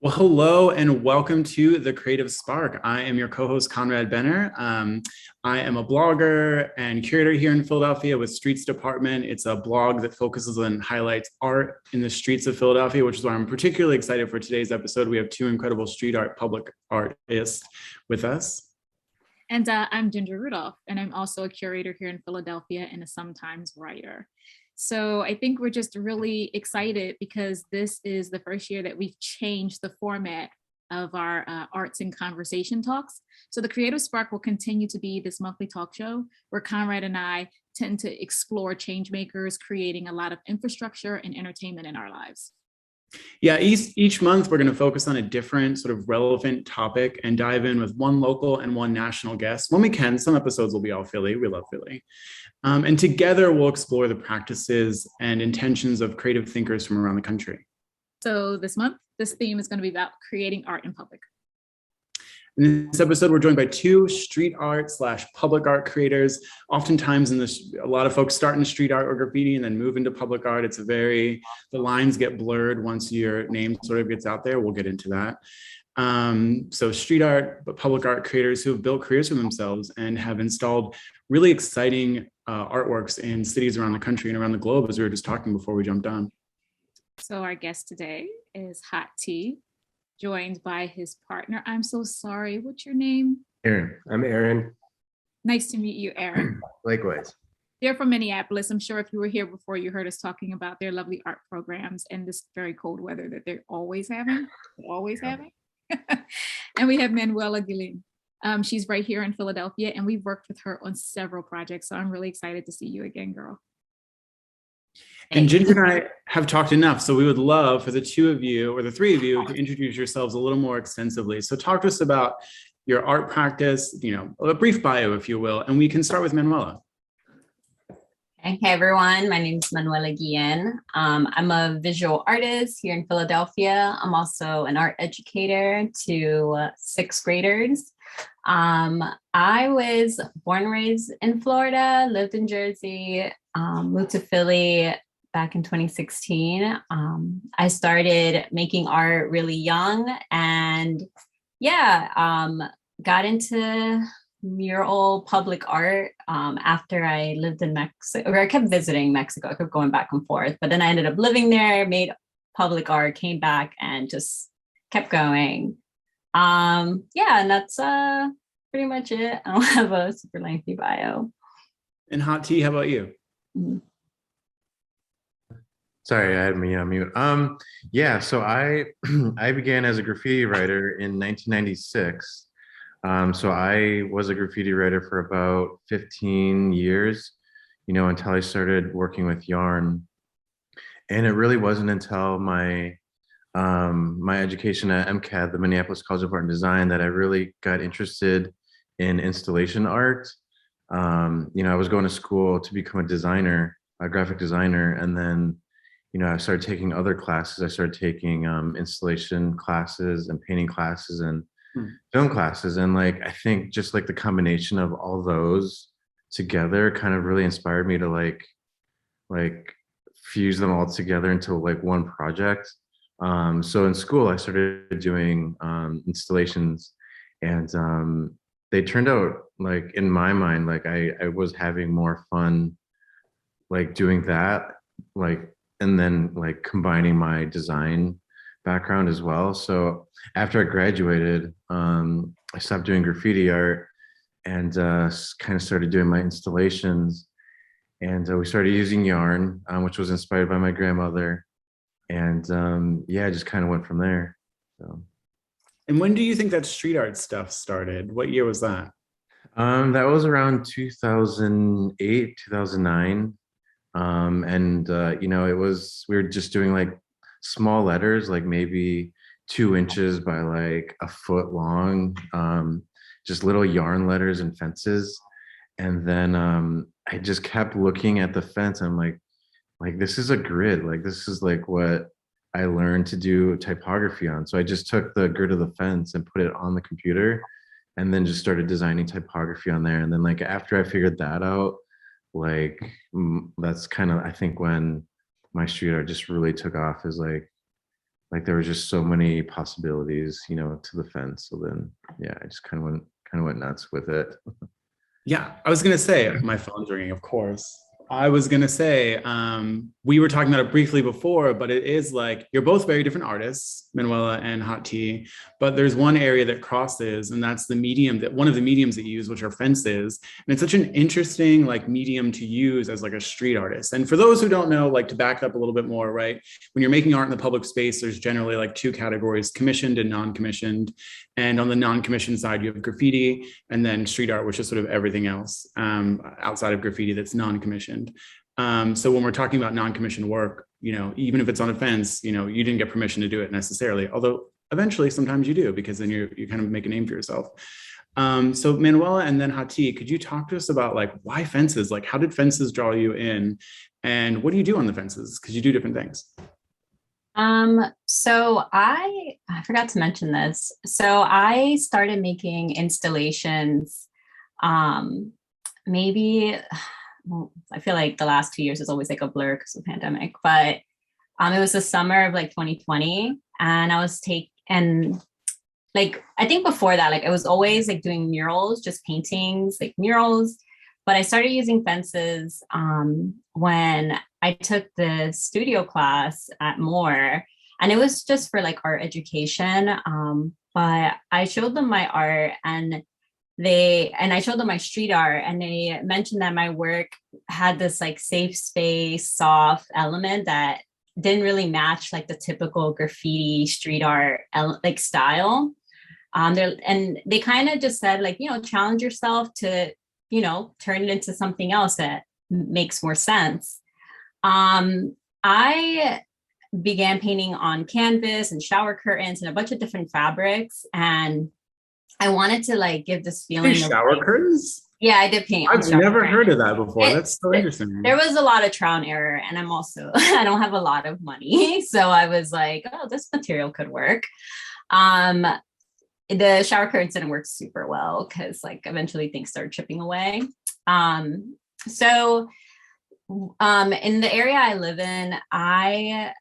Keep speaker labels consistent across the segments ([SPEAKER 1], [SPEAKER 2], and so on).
[SPEAKER 1] Well, hello and welcome to The Creative Spark. I am your co-host, Conrad Benner. I am a blogger and curator here in Philadelphia with Streets Department. It's a blog that focuses and highlights art in the streets of Philadelphia, which is why I'm particularly excited for today's episode. We have two incredible street art public artists with us.
[SPEAKER 2] And I'm Ginger Rudolph, and I'm also a curator here in Philadelphia and a sometimes writer. So I think we're just really excited because this is the first year that we've changed the format of our arts and conversation talks. So the Creative Spark will continue to be this monthly talk show where Conrad and I tend to explore change makers, creating a lot of infrastructure and entertainment in our lives.
[SPEAKER 1] Yeah, each month we're going to focus on a different sort of relevant topic and dive in with one local and one national guest when we can. Some episodes will be all Philly. We love Philly. And together we'll explore the practices and intentions of creative thinkers from around the country.
[SPEAKER 2] So this month, this theme is going to be about creating art in public.
[SPEAKER 1] In this episode, we're joined by two street art / public art creators. Oftentimes a lot of folks start in street art or graffiti and then move into public art. The lines get blurred once your name sort of gets out there. We'll get into that. So street art, but public art creators who have built careers for themselves and have installed really exciting artworks in cities around the country and around the globe, as we were just talking before we jumped on.
[SPEAKER 2] So our guest today is HOTTEA, joined by his partner. I'm so sorry. What's your name?
[SPEAKER 3] Aaron. I'm Aaron.
[SPEAKER 2] Nice to meet you, Aaron.
[SPEAKER 3] Likewise.
[SPEAKER 2] They're from Minneapolis. I'm sure if you were here before, you heard us talking about their lovely art programs and this very cold weather that they're always having. And we have Manuela Guillén. She's right here in Philadelphia, and we've worked with her on several projects. So I'm really excited to see you again, girl.
[SPEAKER 1] And Ginger and I have talked enough, so we would love for the two of you, or the three of you, to introduce yourselves a little more extensively. So talk to us about your art practice, a brief bio, if you will, and we can start with Manuela.
[SPEAKER 4] Hey everyone, my name is Manuela Guillen. I'm a visual artist here in Philadelphia. I'm also an art educator to sixth graders. I was born and raised in Florida, lived in Jersey, moved to Philly back in 2016. I started making art really young and got into mural public art after I lived in Mexico, or I kept visiting Mexico. I kept going back and forth, but then I ended up living there, made public art, came back and just kept going. And that's pretty much it. I don't have a super lengthy bio.
[SPEAKER 1] And HOTTEA, how about you?
[SPEAKER 4] Mm-hmm.
[SPEAKER 3] Sorry, I had me on mute. So I I began as a graffiti writer in 1996. So I was a graffiti writer for about 15 years, until I started working with yarn. And it really wasn't until my my education at MCAD, the Minneapolis College of Art and Design, that I really got interested in installation art. I was going to school to become a designer, a graphic designer, and then I started taking other classes. I started taking installation classes and painting classes and film classes. And I think just the combination of all those together kind of really inspired me to like fuse them all together into one project. So in school, I started doing installations, and they turned out in my mind, I was having more fun doing that, and then combining my design background as well. So after I graduated, I stopped doing graffiti art and kind of started doing my installations. And we started using yarn, which was inspired by my grandmother. And I just kind of went from there. So.
[SPEAKER 1] And when do you think that street art stuff started? What year was that?
[SPEAKER 3] That was around 2008, 2009. It was, we were just doing small letters, maybe 2 inches by a foot long, just little yarn letters and fences. And then I just kept looking at the fence. I'm like, this is a grid. This is what I learned to do typography on. So I just took the grid of the fence and put it on the computer and then just started designing typography on there. And then after I figured that out, that's kind of, I think, when my street art just really took off, is like there was just so many possibilities, you know, to the fence. So then, yeah, I just kind of went nuts with it.
[SPEAKER 1] Yeah, I was gonna say my phone's ringing, of course. I was gonna say we were talking about it briefly before, but it is like you're both very different artists, Manuela and HOTTEA, but there's one area that crosses, and that's the medium that one of the mediums that you use, which are fences. And it's such an interesting like medium to use as like a street artist. And for those who don't know, like to back up a little bit more, right? When you're making art in the public space, there's generally like two categories: commissioned and non-commissioned. And on the non-commissioned side, you have graffiti, and then street art, which is sort of everything else outside of graffiti that's non-commissioned. So when we're talking about non-commissioned work, you know, even if it's on a fence, you know, you didn't get permission to do it necessarily, although eventually sometimes you do, because then you kind of make a name for yourself. So Manuela and then HOTTEA, could you talk to us about like why fences? Like how did fences draw you in, and what do you do on the fences? Because you do different things.
[SPEAKER 4] So I forgot to mention this. So I started making installations, maybe, well, I feel like the last 2 years is always like a blur because of the pandemic, but, it was the summer of like 2020, and and like, I think before that, like I was always like doing murals, just paintings, like murals, but I started using fences, when I took the studio class at Moore, and it was just for like art education. But I showed them my art, and I showed them my street art, and they mentioned that my work had this like safe space, soft element that didn't really match like the typical graffiti street art like style. And they kind of just said like, you know, challenge yourself to, you know, turn it into something else that makes more sense. I began painting on canvas and shower curtains and a bunch of different fabrics. And I wanted to like give this feeling of
[SPEAKER 1] Shower
[SPEAKER 4] like,
[SPEAKER 1] curtains?
[SPEAKER 4] yeah, I did paint on
[SPEAKER 1] I've
[SPEAKER 4] shower
[SPEAKER 1] never
[SPEAKER 4] curtains.
[SPEAKER 1] heard of that before. That's so interesting.
[SPEAKER 4] There was a lot of trial and error, and I'm also, I don't have a lot of money. So I was like, oh, this material could work. The shower curtains didn't work super well because like eventually things started chipping away. So in the area I live in, I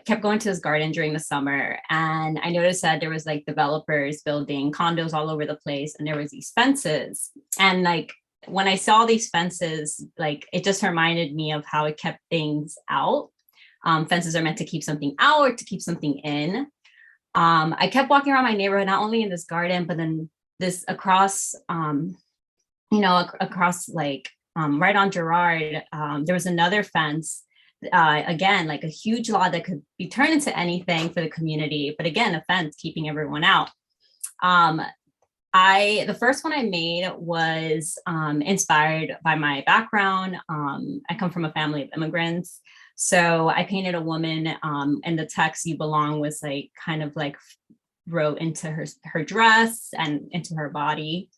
[SPEAKER 4] kept going to this garden during the summer, and I noticed that there was like developers building condos all over the place, and there was these fences. And like when I saw these fences, like it just reminded me of how it kept things out. Fences are meant to keep something out or to keep something in. I kept walking around my neighborhood, not only in this garden, but then this across, across like right on Girard, there was another fence, again, like a huge lot that could be turned into anything for the community, but again, a fence keeping everyone out. The first one I made was inspired by my background. I come from a family of immigrants. So I painted a woman, and the text "You Belong" was like kind of like wrote into her dress and into her body.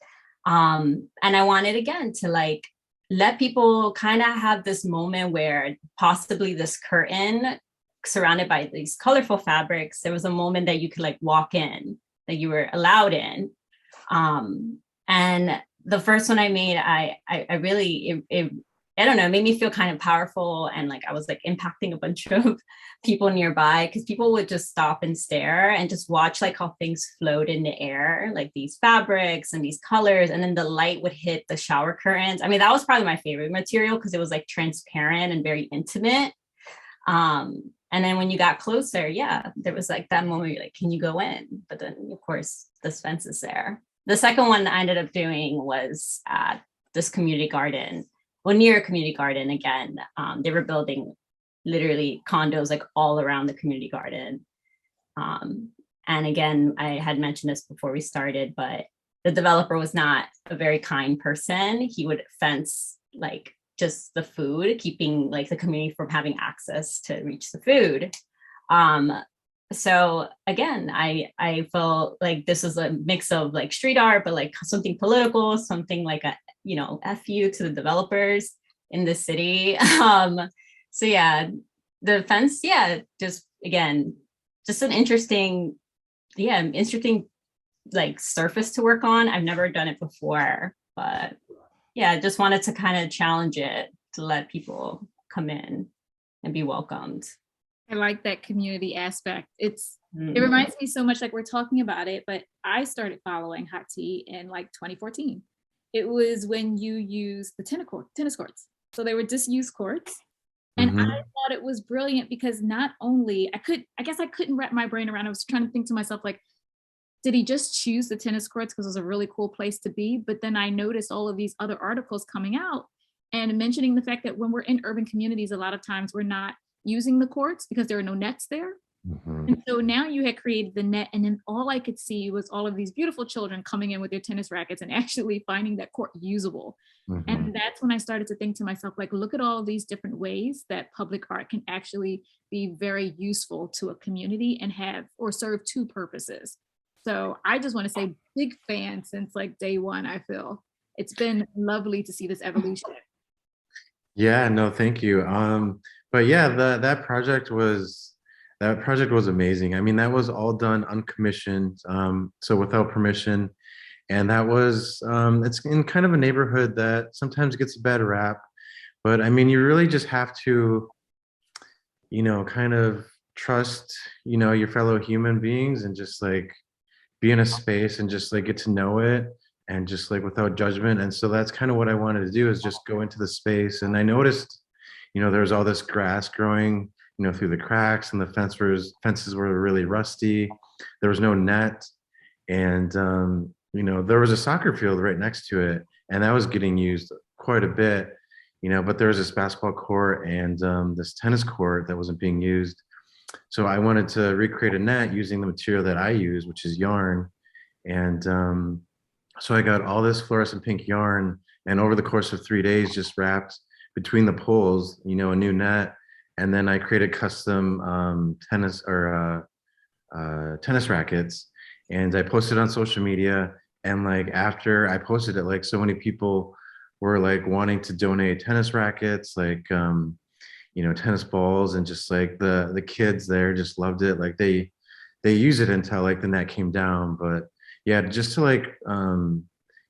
[SPEAKER 4] And I wanted again to like let people kind of have this moment where possibly this curtain surrounded by these colorful fabrics, there was a moment that you could like walk in, that you were allowed in. And the first one I made, I really, I don't know, it made me feel kind of powerful, and like I was like impacting a bunch of people nearby, because people would just stop and stare and just watch like how things float in the air, like these fabrics and these colors, and then the light would hit the shower curtains. I mean, that was probably my favorite material because it was like transparent and very intimate. And then when you got closer, yeah, there was like that moment where you're like, can you go in? But then of course this fence is there. The second one I ended up doing was at this community garden, well, near a community garden again. They were building literally condos like all around the community garden. And again, I had mentioned this before we started, but the developer was not a very kind person. He would fence like just the food, keeping like the community from having access to reach the food. So again, I felt like this was a mix of like street art, but like something political, something like a, you know, FU to the developers in the city. So yeah, the fence, yeah, just again, just an interesting like surface to work on. I've never done it before, but yeah, just wanted to kind of challenge it to let people come in and be welcomed.
[SPEAKER 2] I like that community aspect. It reminds me so much, like we're talking about it, but I started following HOTTEA in like 2014. It was when you used the tennis courts. So they were disused courts. And I
[SPEAKER 3] Hmm.
[SPEAKER 2] thought it was brilliant because not only I guess I couldn't wrap my brain around. I was trying to think to myself, like, did he just choose the tennis courts because it was a really cool place to be? But then I noticed all of these other articles coming out and mentioning the fact that when we're in urban communities, a lot of times we're not using the courts because there are no nets there.
[SPEAKER 3] Hmm.
[SPEAKER 2] And so now you had created the net, and then all I could see was all of these beautiful children coming in with their tennis rackets and actually finding that court usable.
[SPEAKER 3] Hmm.
[SPEAKER 2] And that's when I started to think to myself, like, look at all of these different ways that public art can actually be very useful to a community and have or serve two purposes. So I just want to say, big fan since like day one. I feel it's been lovely to see this evolution.
[SPEAKER 3] Yeah, no, thank you. But yeah, that project was amazing. I mean, that was all done uncommissioned, so without permission. And that was it's in kind of a neighborhood that sometimes gets a bad rap. But I mean, you really just have to, kind of trust, your fellow human beings and just like be in a space and just like get to know it and just like without judgment. And so that's kind of what I wanted to do is just go into the space. And I noticed, there was all this grass growing, through the cracks, and the fences were really rusty. There was no net. And there was a soccer field right next to it, and that was getting used quite a bit, but there was this basketball court and this tennis court that wasn't being used. So I wanted to recreate a net using the material that I use, which is yarn. And so I got all this fluorescent pink yarn, and over the course of 3 days, just wrapped between the poles, a new net. And then I created custom tennis rackets, and I posted on social media. And like after I posted it, like so many people were like wanting to donate tennis rackets, like tennis balls, and just like the kids there just loved it. Like they use it until like the net came down. But yeah, just to like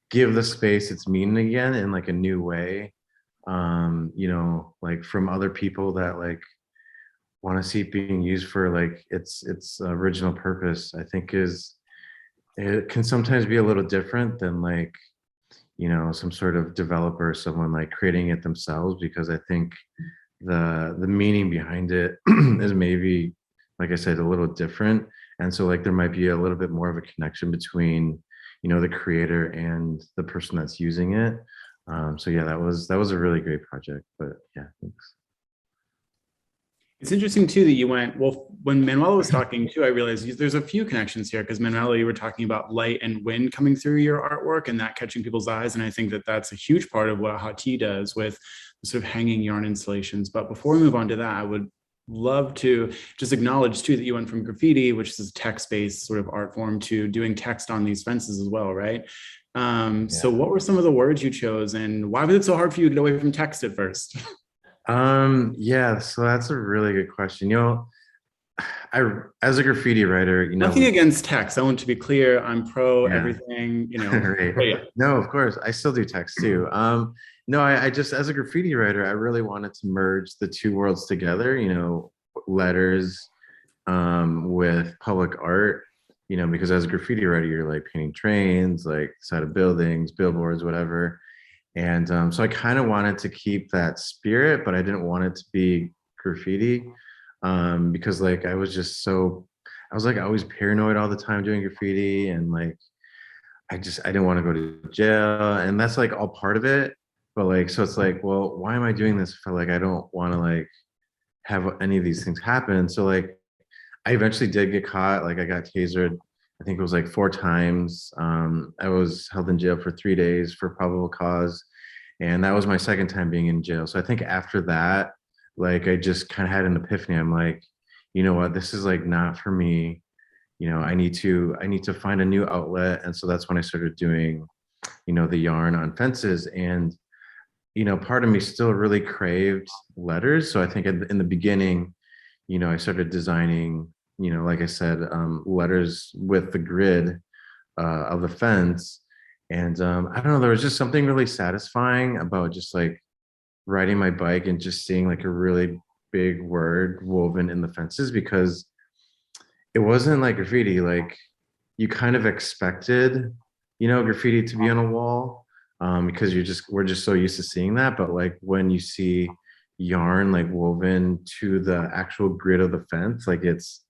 [SPEAKER 3] give the space its meaning again in like a new way. Like from other people that like want to see it being used for like its original purpose, I think is it can sometimes be a little different than like some sort of developer or someone like creating it themselves, because I think the meaning behind it is maybe, like I said, a little different. And so like there might be a little bit more of a connection between the creator and the person that's using it. So yeah, that was a really great project. But yeah, thanks.
[SPEAKER 1] It's interesting too that you went, well, when Manuela was talking too, I realized there's a few connections here because Manuela, you were talking about light and wind coming through your artwork and that catching people's eyes. And I think that that's a huge part of what HOTTEA does with the sort of hanging yarn installations. But before we move on to that, I would love to just acknowledge too that you went from graffiti, which is a text-based sort of art form, to doing text on these fences as well, right? So what were some of the words you chose and why was it so hard for you to get away from text at first?
[SPEAKER 3] Yeah, so that's a really good question. I as a graffiti writer,
[SPEAKER 1] Nothing against text. I want to be clear. I'm pro
[SPEAKER 3] yeah.
[SPEAKER 1] everything,
[SPEAKER 3] Right.
[SPEAKER 1] but yeah.
[SPEAKER 3] No, of course. I still do text too. No, I just as a graffiti writer, I really wanted to merge the two worlds together, letters with public art, because as a graffiti writer, you're like painting trains, like side of buildings, billboards, whatever. And so I kind of wanted to keep that spirit, but I didn't want it to be graffiti, because like I was like always paranoid all the time doing graffiti, and like I didn't want to go to jail, and that's like all part of it. But like so it's like, well, why am I doing this if I don't want to like have any of these things happen? So like I eventually did get caught. Like I got tasered. I think it was like 4 times. I was held in jail for 3 days for probable cause, and that was my second time being in jail. So I think after that, like I just kind of had an epiphany. I'm like, you know what, this is like not for me. I need to find a new outlet. And so that's when I started doing, the yarn on fences. And part of me still really craved letters. So I think in the beginning, I started designing, like I said, letters with the grid of the fence. And I don't know, there was just something really satisfying about just like riding my bike and just seeing like a really big word woven in the fences, because it wasn't like graffiti. Like you kind of expected, graffiti to be on a wall, because we're just so used to seeing that. But like when you see yarn like woven to the actual grid of the fence, like it's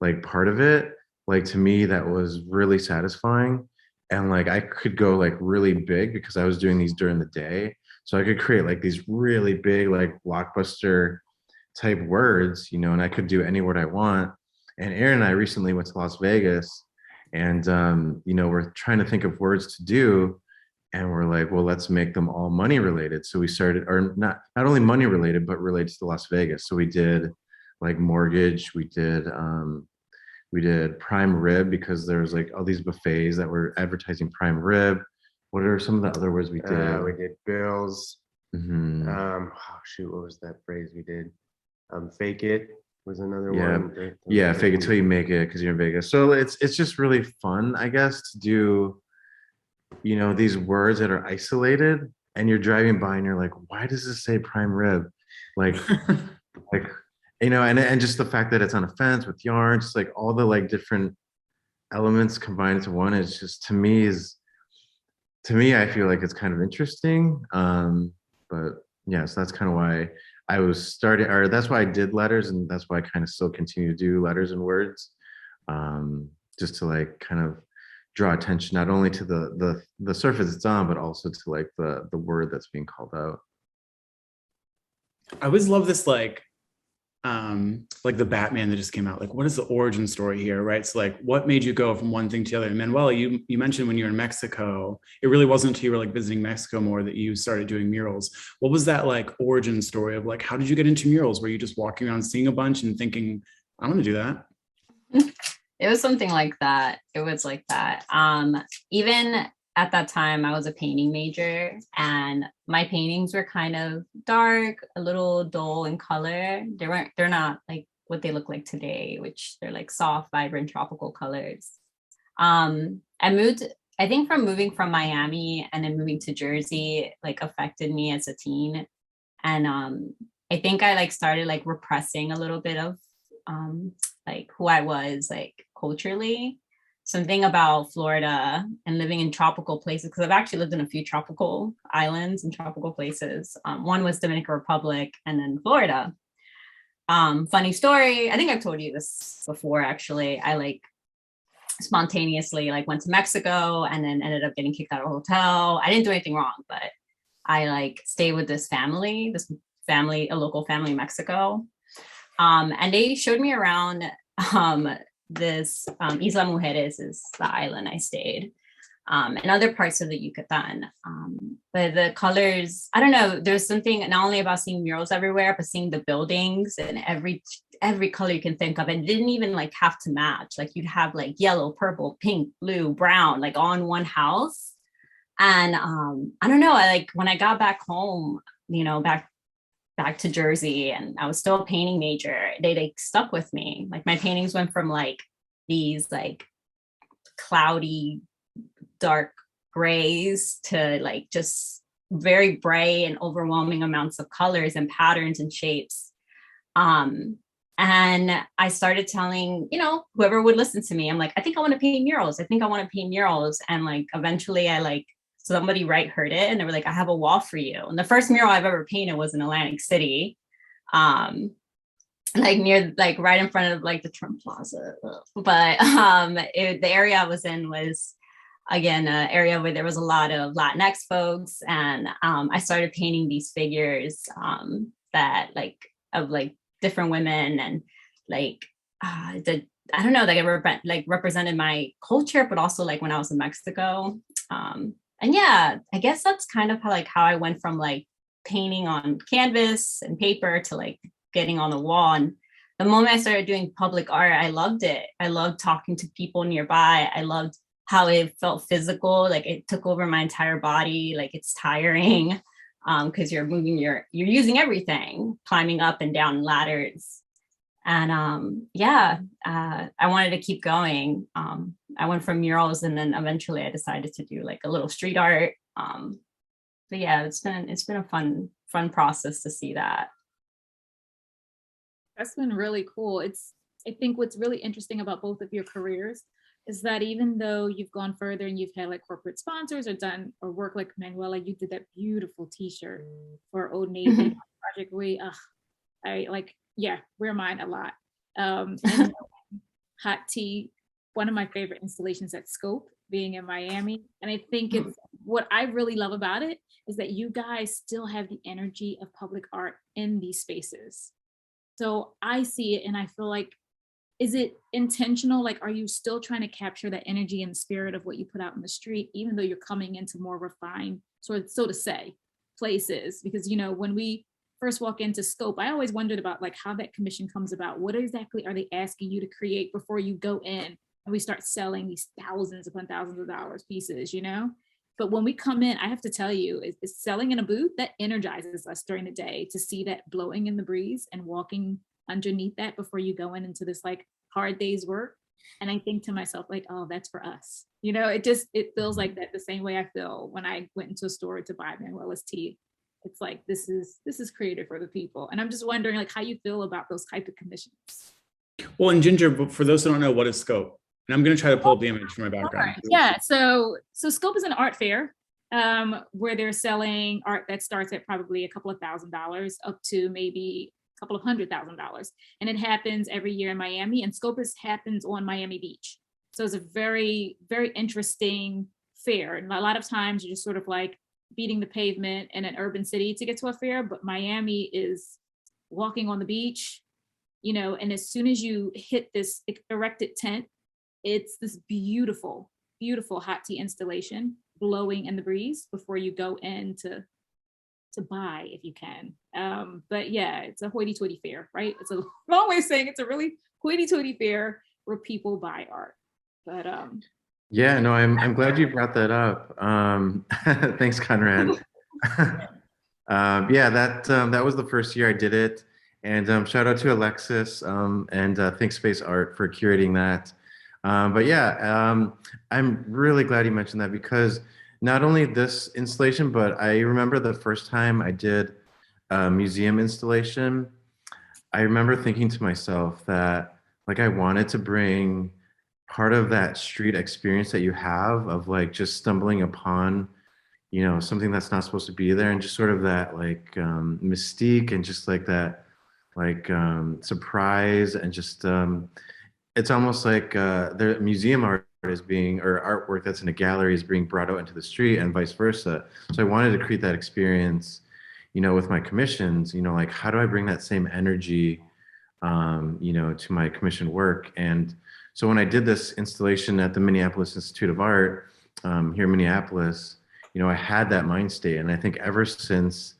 [SPEAKER 3] like part of it, like to me that was really satisfying. And like I could go like really big because I was doing these during the day, so I could create like these really big like blockbuster type words, and I could do any word I want. And Aaron and I recently went to Las Vegas, and we're trying to think of words to do, and we're like, well, let's make them all money related. So we started, or not only money related, but related to Las Vegas. So we did like mortgage, we did prime rib, because there's like all these buffets that were advertising prime rib. What are some of the other words we did?
[SPEAKER 5] We did bills.
[SPEAKER 3] Mhm.
[SPEAKER 5] What was that phrase we did? Fake it was another
[SPEAKER 3] Yeah.
[SPEAKER 5] one.
[SPEAKER 3] Yeah, fake it till you make it, because you're in Vegas. So it's just really fun, I guess, to do, these words that are isolated, and you're driving by and you're like, why does this say prime rib? Like, like, and just the fact that it's on a fence with yarn, just like all the like different elements combined into one, is just to me, I feel like it's kind of interesting. But yeah, so that's kind of why I was starting, or that's why I did letters, and that's why I kind of still continue to do letters and words, just to like kind of draw attention not only to the surface it's on, but also to like the word that's being called out.
[SPEAKER 1] I always love this, like the Batman that just came out. Like, what is the origin story here, right? So like, what made you go from one thing to the other? And Manuela, you mentioned when you were in Mexico, it really wasn't until you were like visiting Mexico more that you started doing murals. What was that like origin story of like, how did you get into murals? Were you just walking around seeing a bunch and thinking, I want to do that?
[SPEAKER 4] It was something like that. It was like that. Even at that time, I was a painting major, and my paintings were kind of dark, a little dull in color. They're not like what they look like today, which they're like soft, vibrant, tropical colors. I think from moving from Miami and then moving to Jersey, like affected me as a teen. And I think I like started like repressing a little bit of like who I was like culturally. Something about Florida and living in tropical places, because I've actually lived in a few tropical islands and tropical places. One was Dominican Republic, and then Florida. Funny story, I think I've told you this before actually. I like spontaneously like went to Mexico and then ended up getting kicked out of a hotel. I didn't do anything wrong, but I like stayed with this family, a local family in Mexico. And they showed me around this Isla Mujeres is the island I stayed, and other parts of the Yucatan. But the colors, I don't know, there's something not only about seeing murals everywhere, but seeing the buildings and every color you can think of. And it didn't even like have to match. Like you'd have like yellow, purple, pink, blue, brown, like all in one house. And I don't know, I like when I got back home, back to Jersey, and I was still a painting major, they like stuck with me. Like my paintings went from like these like cloudy, dark grays to like just very bright and overwhelming amounts of colors and patterns and shapes. And I started telling, whoever would listen to me, I'm like, I think I want to paint murals. And like eventually somebody heard it, and they were like, I have a wall for you. And the first mural I've ever painted was in Atlantic City, like near, like right in front of like the Trump Plaza. But the area I was in was, again, an area where there was a lot of Latinx folks. And I started painting these figures that like of like different women, and like I don't know, like represented my culture, but also like when I was in Mexico. And yeah, I guess that's kind of how I went from like painting on canvas and paper to like getting on the wall. And the moment I started doing public art, I loved it. I loved talking to people nearby. I loved how it felt physical. Like it took over my entire body. Like it's tiring because you're using everything, climbing up and down ladders. And I wanted to keep going. I went from murals, and then eventually I decided to do like a little street art. But yeah, it's been a fun process to see that.
[SPEAKER 2] That's been really cool. I think what's really interesting about both of your careers is that even though you've gone further and you've had like corporate sponsors or done or work like Manuela, you did that beautiful t-shirt for Old Navy Project I like, yeah, wear mine a lot. And Hot Tea, one of my favorite installations at Scope, being in Miami. And I think it's what I really love about it is that you guys still have the energy of public art in these spaces. So I see it and I feel like, is it intentional? Like, are you still trying to capture that energy and spirit of what you put out in the street, even though you're coming into more refined, so to say, places? Because, you know, when we first walk into Scope, I always wondered about like how that commission comes about. What exactly are they asking you to create before you go in and we start selling these thousands upon thousands of dollars pieces, you know? But when we come in, I have to tell you, it's selling in a booth that energizes us during the day to see that blowing in the breeze and walking underneath that before you go into this like hard day's work. And I think to myself, like, oh, that's for us. You know, it feels like that the same way I feel when I went into a store to buy Manuela's tea. It's like, this is created for the people. And I'm just wondering like how you feel about those type of commissions.
[SPEAKER 1] Well, and Ginger, for those who don't know, what is Scope? And I'm going to try to pull up the image from my background.
[SPEAKER 2] Yeah, so Scope is an art fair where they're selling art that starts at probably a couple of $1,000s up to maybe a couple of $100,000. And it happens every year in Miami, and Scopus happens on Miami Beach. So it's a very, very interesting fair. And a lot of times you're just sort of like beating the pavement in an urban city to get to a fair, but Miami is walking on the beach, you know, and as soon as you hit this erected tent, it's this beautiful, beautiful hot tea installation blowing in the breeze before you go in to buy if you can. But yeah, it's a hoity-toity fair, right? It's a long way of saying it's a really hoity-toity fair where people buy art. But
[SPEAKER 3] yeah, no, I'm glad you brought that up. Thanks, Conrad. Yeah, that was the first year I did it, and shout out to Alexis and Think Space Art for curating that. But yeah, I'm really glad you mentioned that, because not only this installation, but I remember the first time I did a museum installation, I remember thinking to myself that like I wanted to bring part of that street experience that you have of like just stumbling upon, you know, something that's not supposed to be there, and just sort of that like mystique and just like that like surprise, and just it's almost like the museum art is being, or artwork that's in a gallery is being brought out into the street and vice versa. So I wanted to create that experience, you know, with my commissions, you know, like how do I bring that same energy, you know, to my commissioned work. And so when I did this installation at the Minneapolis Institute of Art here in Minneapolis, you know, I had that mind state. And I think ever since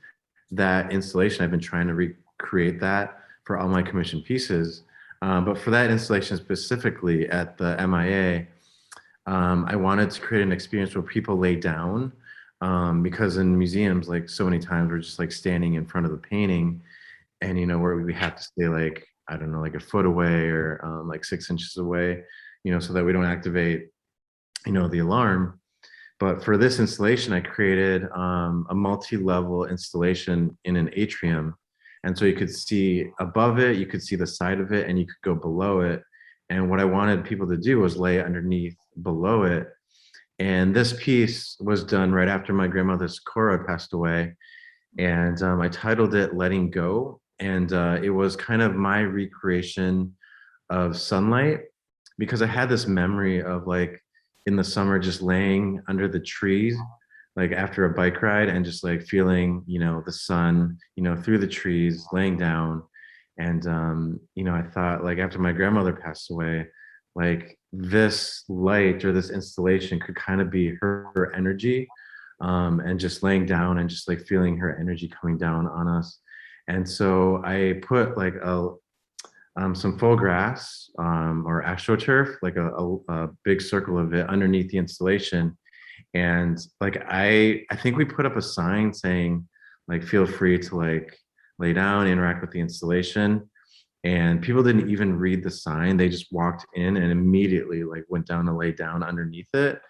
[SPEAKER 3] that installation, I've been trying to recreate that for all my commissioned pieces. But for that installation specifically at the MIA, I wanted to create an experience where people lay down, because in museums, like so many times we're just like standing in front of the painting, and you know, where we have to stay like, I don't know, like a foot away or like 6 inches away, you know, so that we don't activate, you know, the alarm. But for this installation, I created a multi-level installation in an atrium. And so you could see above it, you could see the side of it, and you could go below it. And what I wanted people to do was lay underneath below it. And this piece was done right after my grandmother Cora passed away. And I titled it Letting Go. And it was kind of my recreation of sunlight, because I had this memory of like in the summer, just laying under the trees, like after a bike ride, and just like feeling, you know, the sun, you know, through the trees, laying down. And, you know, I thought like after my grandmother passed away, like this light or this installation could kind of be her energy, and just laying down and just like feeling her energy coming down on us. And so I put like some faux grass or astroturf, like a big circle of it underneath the installation. And like I think we put up a sign saying like feel free to like lay down, interact with the installation. And people didn't even read the sign. They just walked in and immediately like went down to lay down underneath it.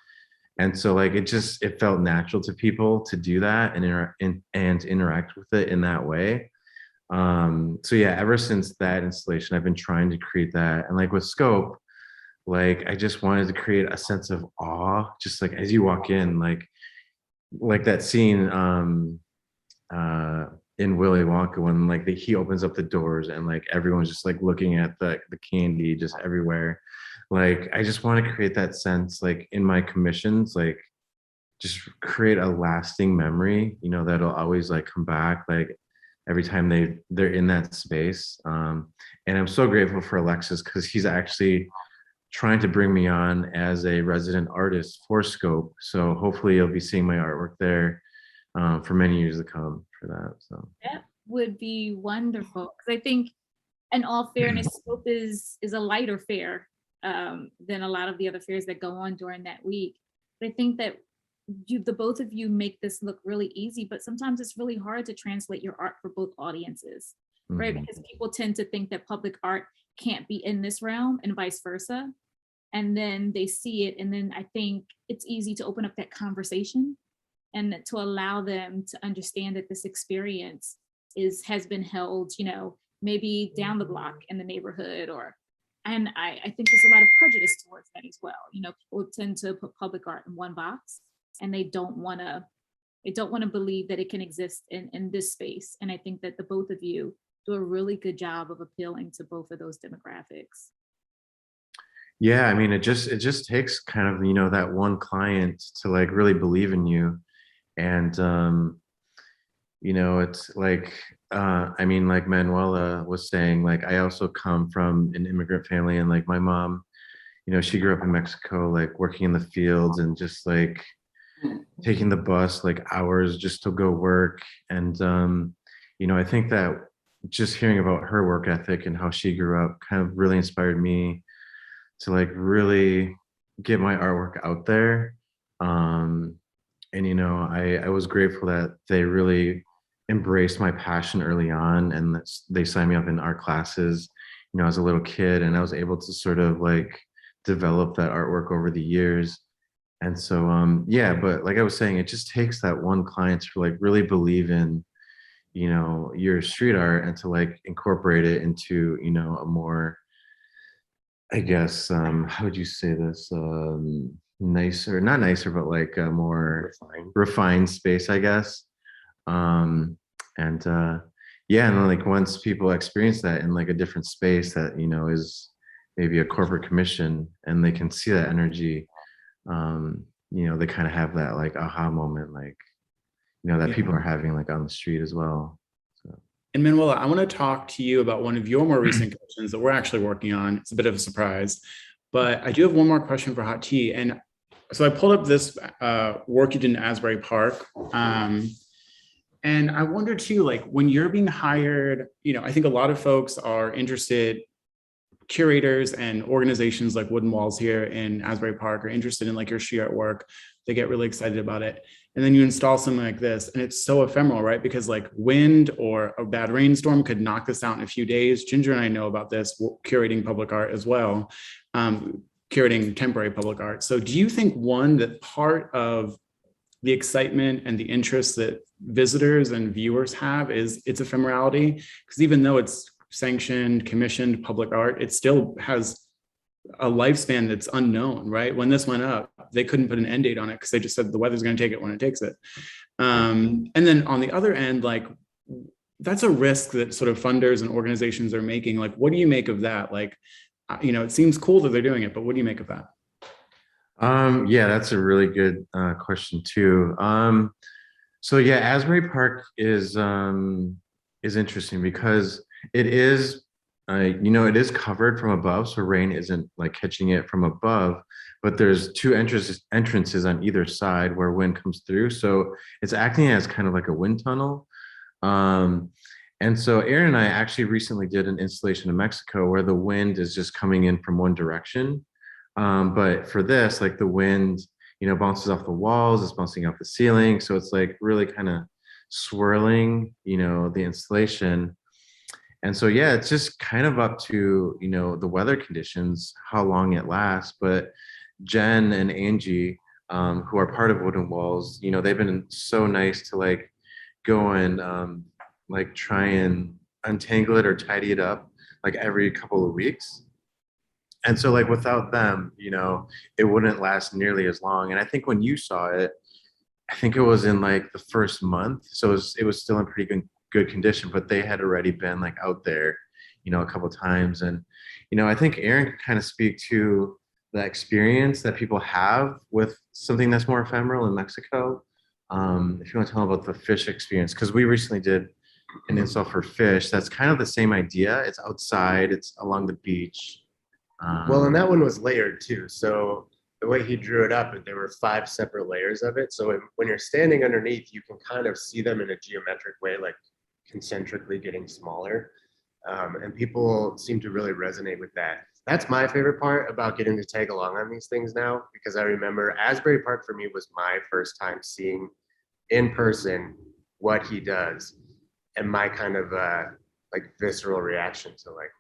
[SPEAKER 3] And so like it felt natural to people to do that and interact with it in that way. So yeah, ever since that installation, I've been trying to create that. And like with scope, like I just wanted to create a sense of awe, just like as you walk in, like that scene uh in Willy Wonka when like he opens up the doors and like everyone's just like looking at the candy just everywhere. Like I just want to create that sense like in my commissions, like just create a lasting memory, you know, that'll always like come back like every time they're in that space. And I'm so grateful for Alexis because he's actually trying to bring me on as a resident artist for Scope. So hopefully you'll be seeing my artwork there for many years to come for that. So
[SPEAKER 2] That would be wonderful. Because I think, in all fairness, Scope is a lighter fair than a lot of the other fairs that go on during that week. But I think that the both of you make this look really easy, but sometimes it's really hard to translate your art for both audiences, right?
[SPEAKER 3] mhm.
[SPEAKER 2] Because people tend to think that public art can't be in this realm and vice versa. And then they see it, and then I think it's easy to open up that conversation and to allow them to understand that this experience has been held, you know, maybe down the block in the neighborhood, or and I think there's a lot of prejudice towards that as well. You know, people tend to put public art in one box, and they don't want to believe that it can exist in this space. And I think that the both of you do a really good job of appealing to both of those demographics.
[SPEAKER 3] Yeah, I mean, it just takes kind of, you know, that one client to like really believe in you. And you know, it's like I mean, like Manuela was saying, like I also come from an immigrant family and like my mom, you know, she grew up in Mexico, like working in the fields and just like taking the bus like hours just to go work. And you know, I think that just hearing about her work ethic and how she grew up kind of really inspired me to like really get my artwork out there. Um, and you know, I was grateful that they really embraced my passion early on, and they signed me up in art classes, you know, as a little kid, and I was able to sort of like develop that artwork over the years. And so, yeah, but like I was saying, it just takes that one client to like really believe in, you know, your street art and to like incorporate it into, you know, a more, I guess, how would you say this? Nicer, not nicer, but like a more refined space, I guess. Um, and yeah, and then like once people experience that in like a different space that, you know, is maybe a corporate commission and they can see that energy, you know, they kind of have that like aha moment, like, you know, that
[SPEAKER 1] Yeah.
[SPEAKER 3] people are having like on the street as well. So.
[SPEAKER 1] And Manuela, I want to talk to you about one of your more recent commissions that we're actually working on. It's a bit of a surprise, but I do have one more question for Hot Tea. And so I pulled up this work you did in Asbury Park. And I wonder too, like when you're being hired, you know, I think a lot of folks are interested, curators and organizations like Wooden Walls here in Asbury Park are interested in like your street art work. They get really excited about it. And then you install something like this and it's so ephemeral, right? Because like wind or a bad rainstorm could knock this out in a few days. Ginger and I know about this, curating public art as well, curating temporary public art. So do you think, one, that part of the excitement and the interest that visitors and viewers have is its ephemerality? Because even though it's sanctioned, commissioned public art, it still has a lifespan that's unknown, right? When this went up, they couldn't put an end date on it because they just said the weather's going to take it when it takes it. And then on the other end, like that's a risk that sort of funders and organizations are making. Like, what do you make of that? Like, you know, it seems cool that they're doing it, but what do you make of that?
[SPEAKER 3] Yeah, that's a really good question too. So yeah, Asbury Park is interesting because it is, you know, it is covered from above, so rain isn't like catching it from above. But there's two entrances on either side where wind comes through, so it's acting as kind of like a wind tunnel. And so Aaron and I actually recently did an installation in Mexico where the wind is just coming in from one direction. But for this, like the wind, you know, bounces off the walls, it's bouncing off the ceiling. So it's like really kind of swirling, you know, the installation. And so, yeah, it's just kind of up to, you know, the weather conditions, how long it lasts. But Jen and Angie, who are part of Wooden Walls, you know, they've been so nice to like go and like try and untangle it or tidy it up like every couple of weeks. And so like without them, you know, it wouldn't last nearly as long. And I think when you saw it, I think it was in like the first month. So it was still in pretty good condition, but they had already been like out there, you know, a couple times. And, you know, I think Aaron could kind of speak to the experience that people have with something that's more ephemeral in Mexico. If you want to tell them about the fish experience, because we recently did an install for fish. That's kind of the same idea. It's outside, it's along the beach.
[SPEAKER 5] Well, and that one was layered too. So the way he drew it up, there were 5 separate layers of it. So when you're standing underneath, you can kind of see them in a geometric way, like concentrically getting smaller. And people seem to really resonate with that. That's my favorite part about getting to tag along on these things now, because I remember Asbury Park for me was my first time seeing in person what he does, and my kind of like visceral reaction to like,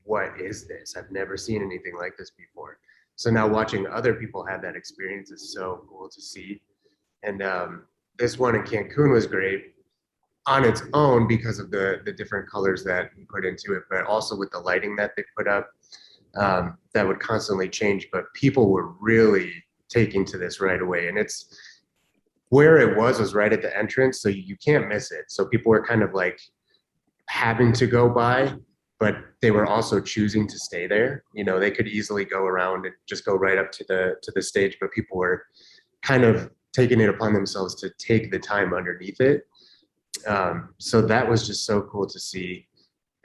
[SPEAKER 5] what is this? I've never seen anything like this before. So now watching other people have that experience is so cool to see. And this one in Cancun was great on its own because of the different colors that we put into it, but also with the lighting that they put up that would constantly change. But people were really taking to this right away. And it's where it was right at the entrance. So you can't miss it. So people were kind of like having to go by, but they were also choosing to stay there. You know, they could easily go around and just go right up to the stage, but people were kind of taking it upon themselves to take the time underneath it. So that was just so cool to see.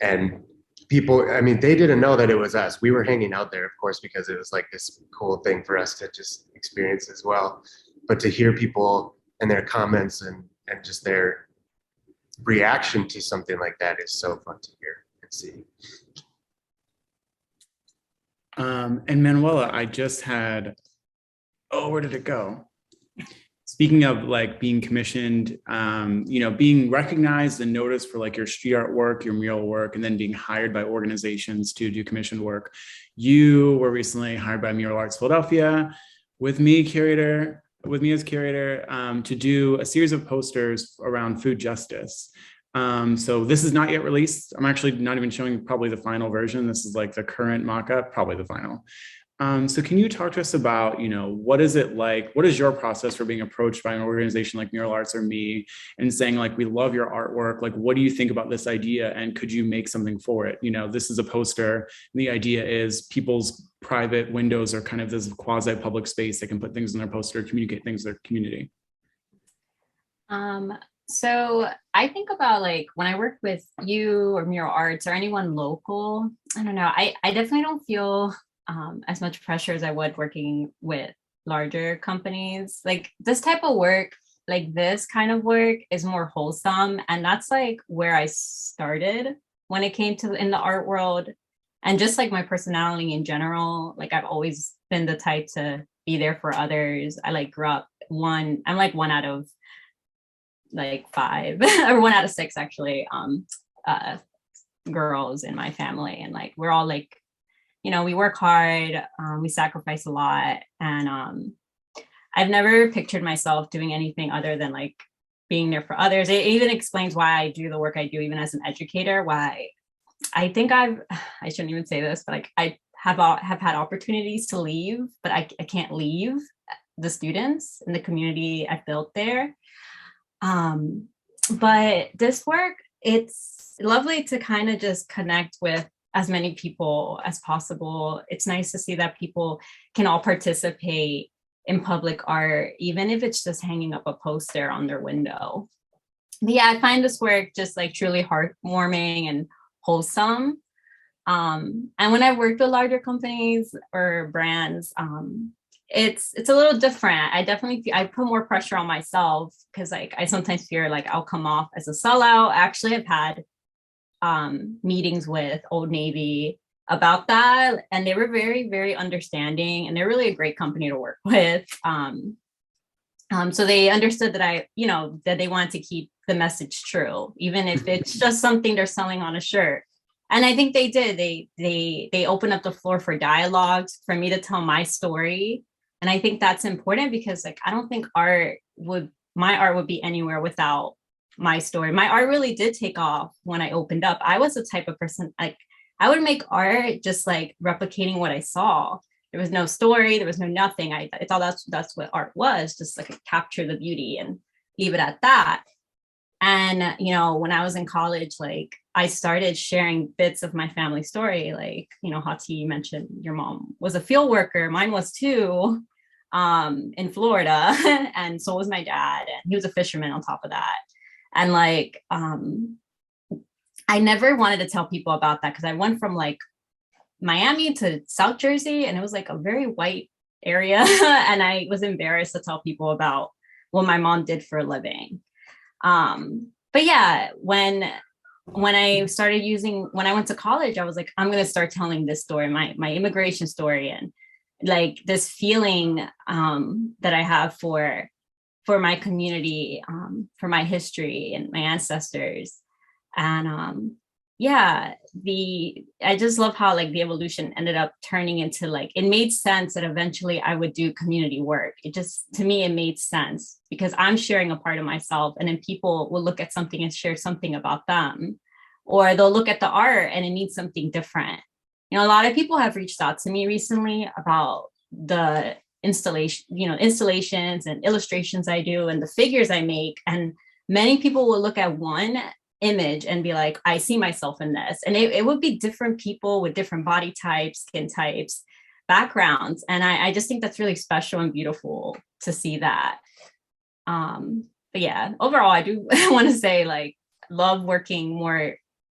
[SPEAKER 5] And people, I mean, they didn't know that it was us. We were hanging out there, of course, because it was like this cool thing for us to just experience as well. But to hear people and their comments and just their reaction to something like that is so fun to hear and see.
[SPEAKER 1] And Manuela, I just had, oh, where did it go? Speaking of like being commissioned, you know, being recognized and noticed for like your street art work, your mural work, and then being hired by organizations to do commissioned work. You were recently hired by Mural Arts Philadelphia with me as curator to do a series of posters around food justice. So this is not yet released. I'm actually not even showing probably the final version. This is like the current mock-up, probably the final. So can you talk to us about, you know, what is it like? What is your process for being approached by an organization like Mural Arts or me and saying like, we love your artwork. Like, what do you think about this idea? And could you make something for it? You know, this is a poster. And the idea is people's private windows are kind of this quasi-public space. They can put things in their poster, communicate things to their community.
[SPEAKER 4] So I think about like when I work with you or Mural Arts or anyone local, I don't know, I definitely don't feel as much pressure as I would working with larger companies. Like this type of work, like this kind of work is more wholesome. And that's like where I started when it came to in the art world. And just like my personality in general, like I've always been the type to be there for others. I like grew up I'm like 1 out of like 5 or 1 out of 6 actually girls in my family. And like, we're all like, you know, we work hard, we sacrifice a lot. And I've never pictured myself doing anything other than like being there for others. It even explains why I do the work I do, even as an educator, why I think I shouldn't even say this, but like I have had opportunities to leave, but I can't leave the students and the community I've built there. But this work, it's lovely to kind of just connect with as many people as possible. It's nice to see that people can all participate in public art, even if it's just hanging up a poster on their window. But yeah, I find this work just like truly heartwarming and wholesome. And when I've worked with larger companies or brands, it's a little different. I put more pressure on myself because like I sometimes fear like I'll come off as a sellout. I actually have had meetings with Old Navy about that, and they were very, very understanding, and they're really a great company to work with. So they understood that that they wanted to keep the message true, even if it's just something they're selling on a shirt. And I think they did. They opened up the floor for dialogues for me to tell my story. And I think that's important because like I don't think my art would be anywhere without my story. My art really did take off when I opened up. I was the type of person, like, I would make art just like replicating what I saw. There was no story, there was no nothing. I thought that's what art was, just like capture the beauty and leave it at that. And, you know, when I was in college, like I started sharing bits of my family story. Like, you know, HOTTEA mentioned your mom was a field worker. Mine was too, in Florida. And so was my dad. And he was a fisherman on top of that. And like, I never wanted to tell people about that because I went from like Miami to South Jersey, and it was like a very white area. And I was embarrassed to tell people about what my mom did for a living. But yeah, when I started when I went to college, I was like, I'm going to start telling this story, my immigration story, and like this feeling that I have for my community, for my history and my ancestors. And yeah, I just love how like the evolution ended up turning into like, it made sense that eventually I would do community work. It just, to me, it made sense because I'm sharing a part of myself, and then people will look at something and share something about them, or they'll look at the art and it means something different. You know, a lot of people have reached out to me recently about the installations and illustrations I do and the figures I make. And many people will look at one image and be like, I see myself in this. And it would be different people with different body types, skin types, backgrounds. And I just think that's really special and beautiful to see that. But yeah, overall, I do want to say like, love working more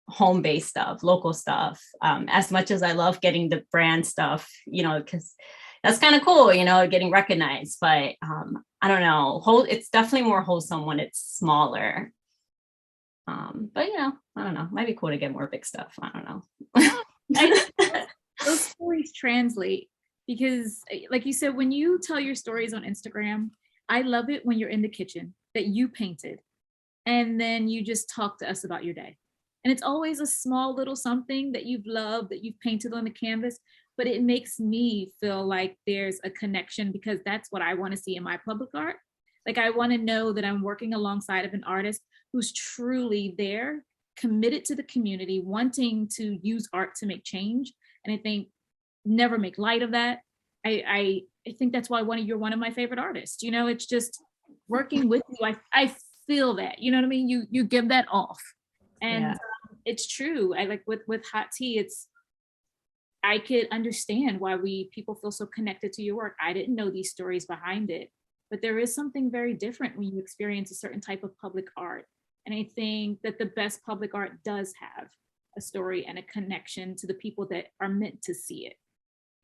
[SPEAKER 4] home-based stuff, local stuff, as much as I love getting the brand stuff, you know, because that's kind of cool, you know, getting recognized. But I don't know, it's definitely more wholesome when it's smaller. But you know, I don't know, might be cool to get more big stuff. I don't know.
[SPEAKER 2] Those stories translate because, like you said, when you tell your stories on Instagram, I love it when you're in the kitchen that you painted and then you just talk to us about your day. And it's always a small little something that you've loved, that you've painted on the canvas, but it makes me feel like there's a connection because that's what I want to see in my public art. Like, I want to know that I'm working alongside of an artist who's truly there, committed to the community, wanting to use art to make change. And I think never make light of that. I think that's why you're one of my favorite artists. You know, it's just working with you. I feel that, you know what I mean? You give that off. And yeah. It's true. I like with HOTTEA, I could understand why people feel so connected to your work. I didn't know these stories behind it, but there is something very different when you experience a certain type of public art. And I think that the best public art does have a story and a connection to the people that are meant to see it.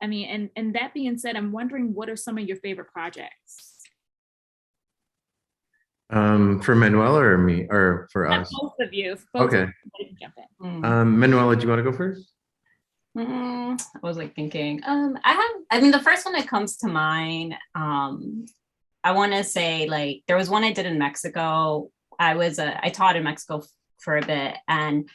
[SPEAKER 2] I mean, and that being said, I'm wondering, what are some of your favorite projects?
[SPEAKER 3] For Manuela or me, or for us?
[SPEAKER 2] Both of you.
[SPEAKER 3] Okay.
[SPEAKER 2] Jump in.
[SPEAKER 3] Manuela, do you want to go first?
[SPEAKER 4] I was like thinking, the first one that comes to mind, I want to say like, there was one I did in Mexico. I taught in Mexico for a bit, and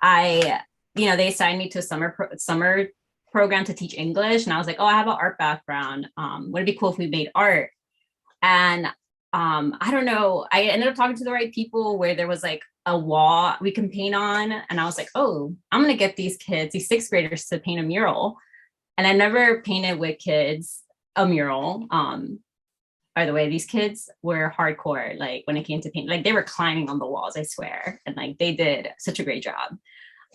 [SPEAKER 4] they assigned me to a summer program to teach English. And I was like, oh, I have an art background. Would it be cool if we made art? And I don't know, I ended up talking to the right people where there was like a wall we can paint on. And I was like, oh, I'm going to get these sixth graders to paint a mural. And I never painted with kids a mural. By the way, these kids were hardcore. Like when it came to paint, like they were climbing on the walls, I swear. And like, they did such a great job.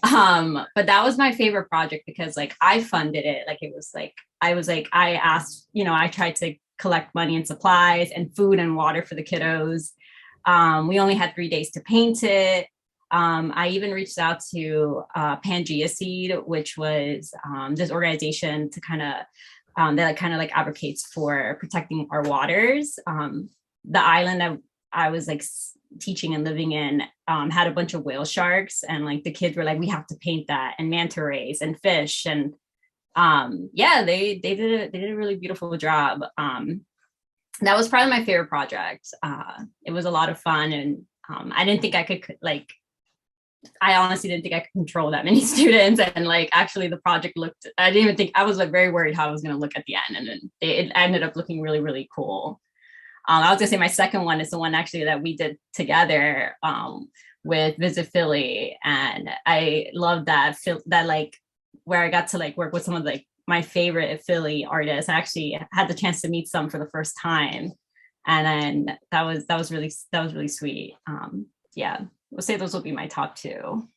[SPEAKER 4] But that was my favorite project because like I funded it. Like I asked, I tried to collect money and supplies and food and water for the kiddos. We only had 3 days to paint it. I even reached out to Pangea Seed, which was this organization to that kind of like advocates for protecting our waters. The island that I was like teaching and living in had a bunch of whale sharks, and like the kids were like, we have to paint that, and manta rays and fish, and they did a really beautiful job. That was probably my favorite project. It was a lot of fun, and I didn't think I could I honestly didn't think I could control that many students. And like, actually the project I was like very worried how it was going to look at the end. And then it ended up looking really, really cool. I was gonna say my second one is the one actually that we did together with Visit Philly, and I love that like where I got to like work with some of like my favorite Philly artists. I actually had the chance to meet some for the first time, and then that was really sweet. Yeah, we'll say those will be my top two.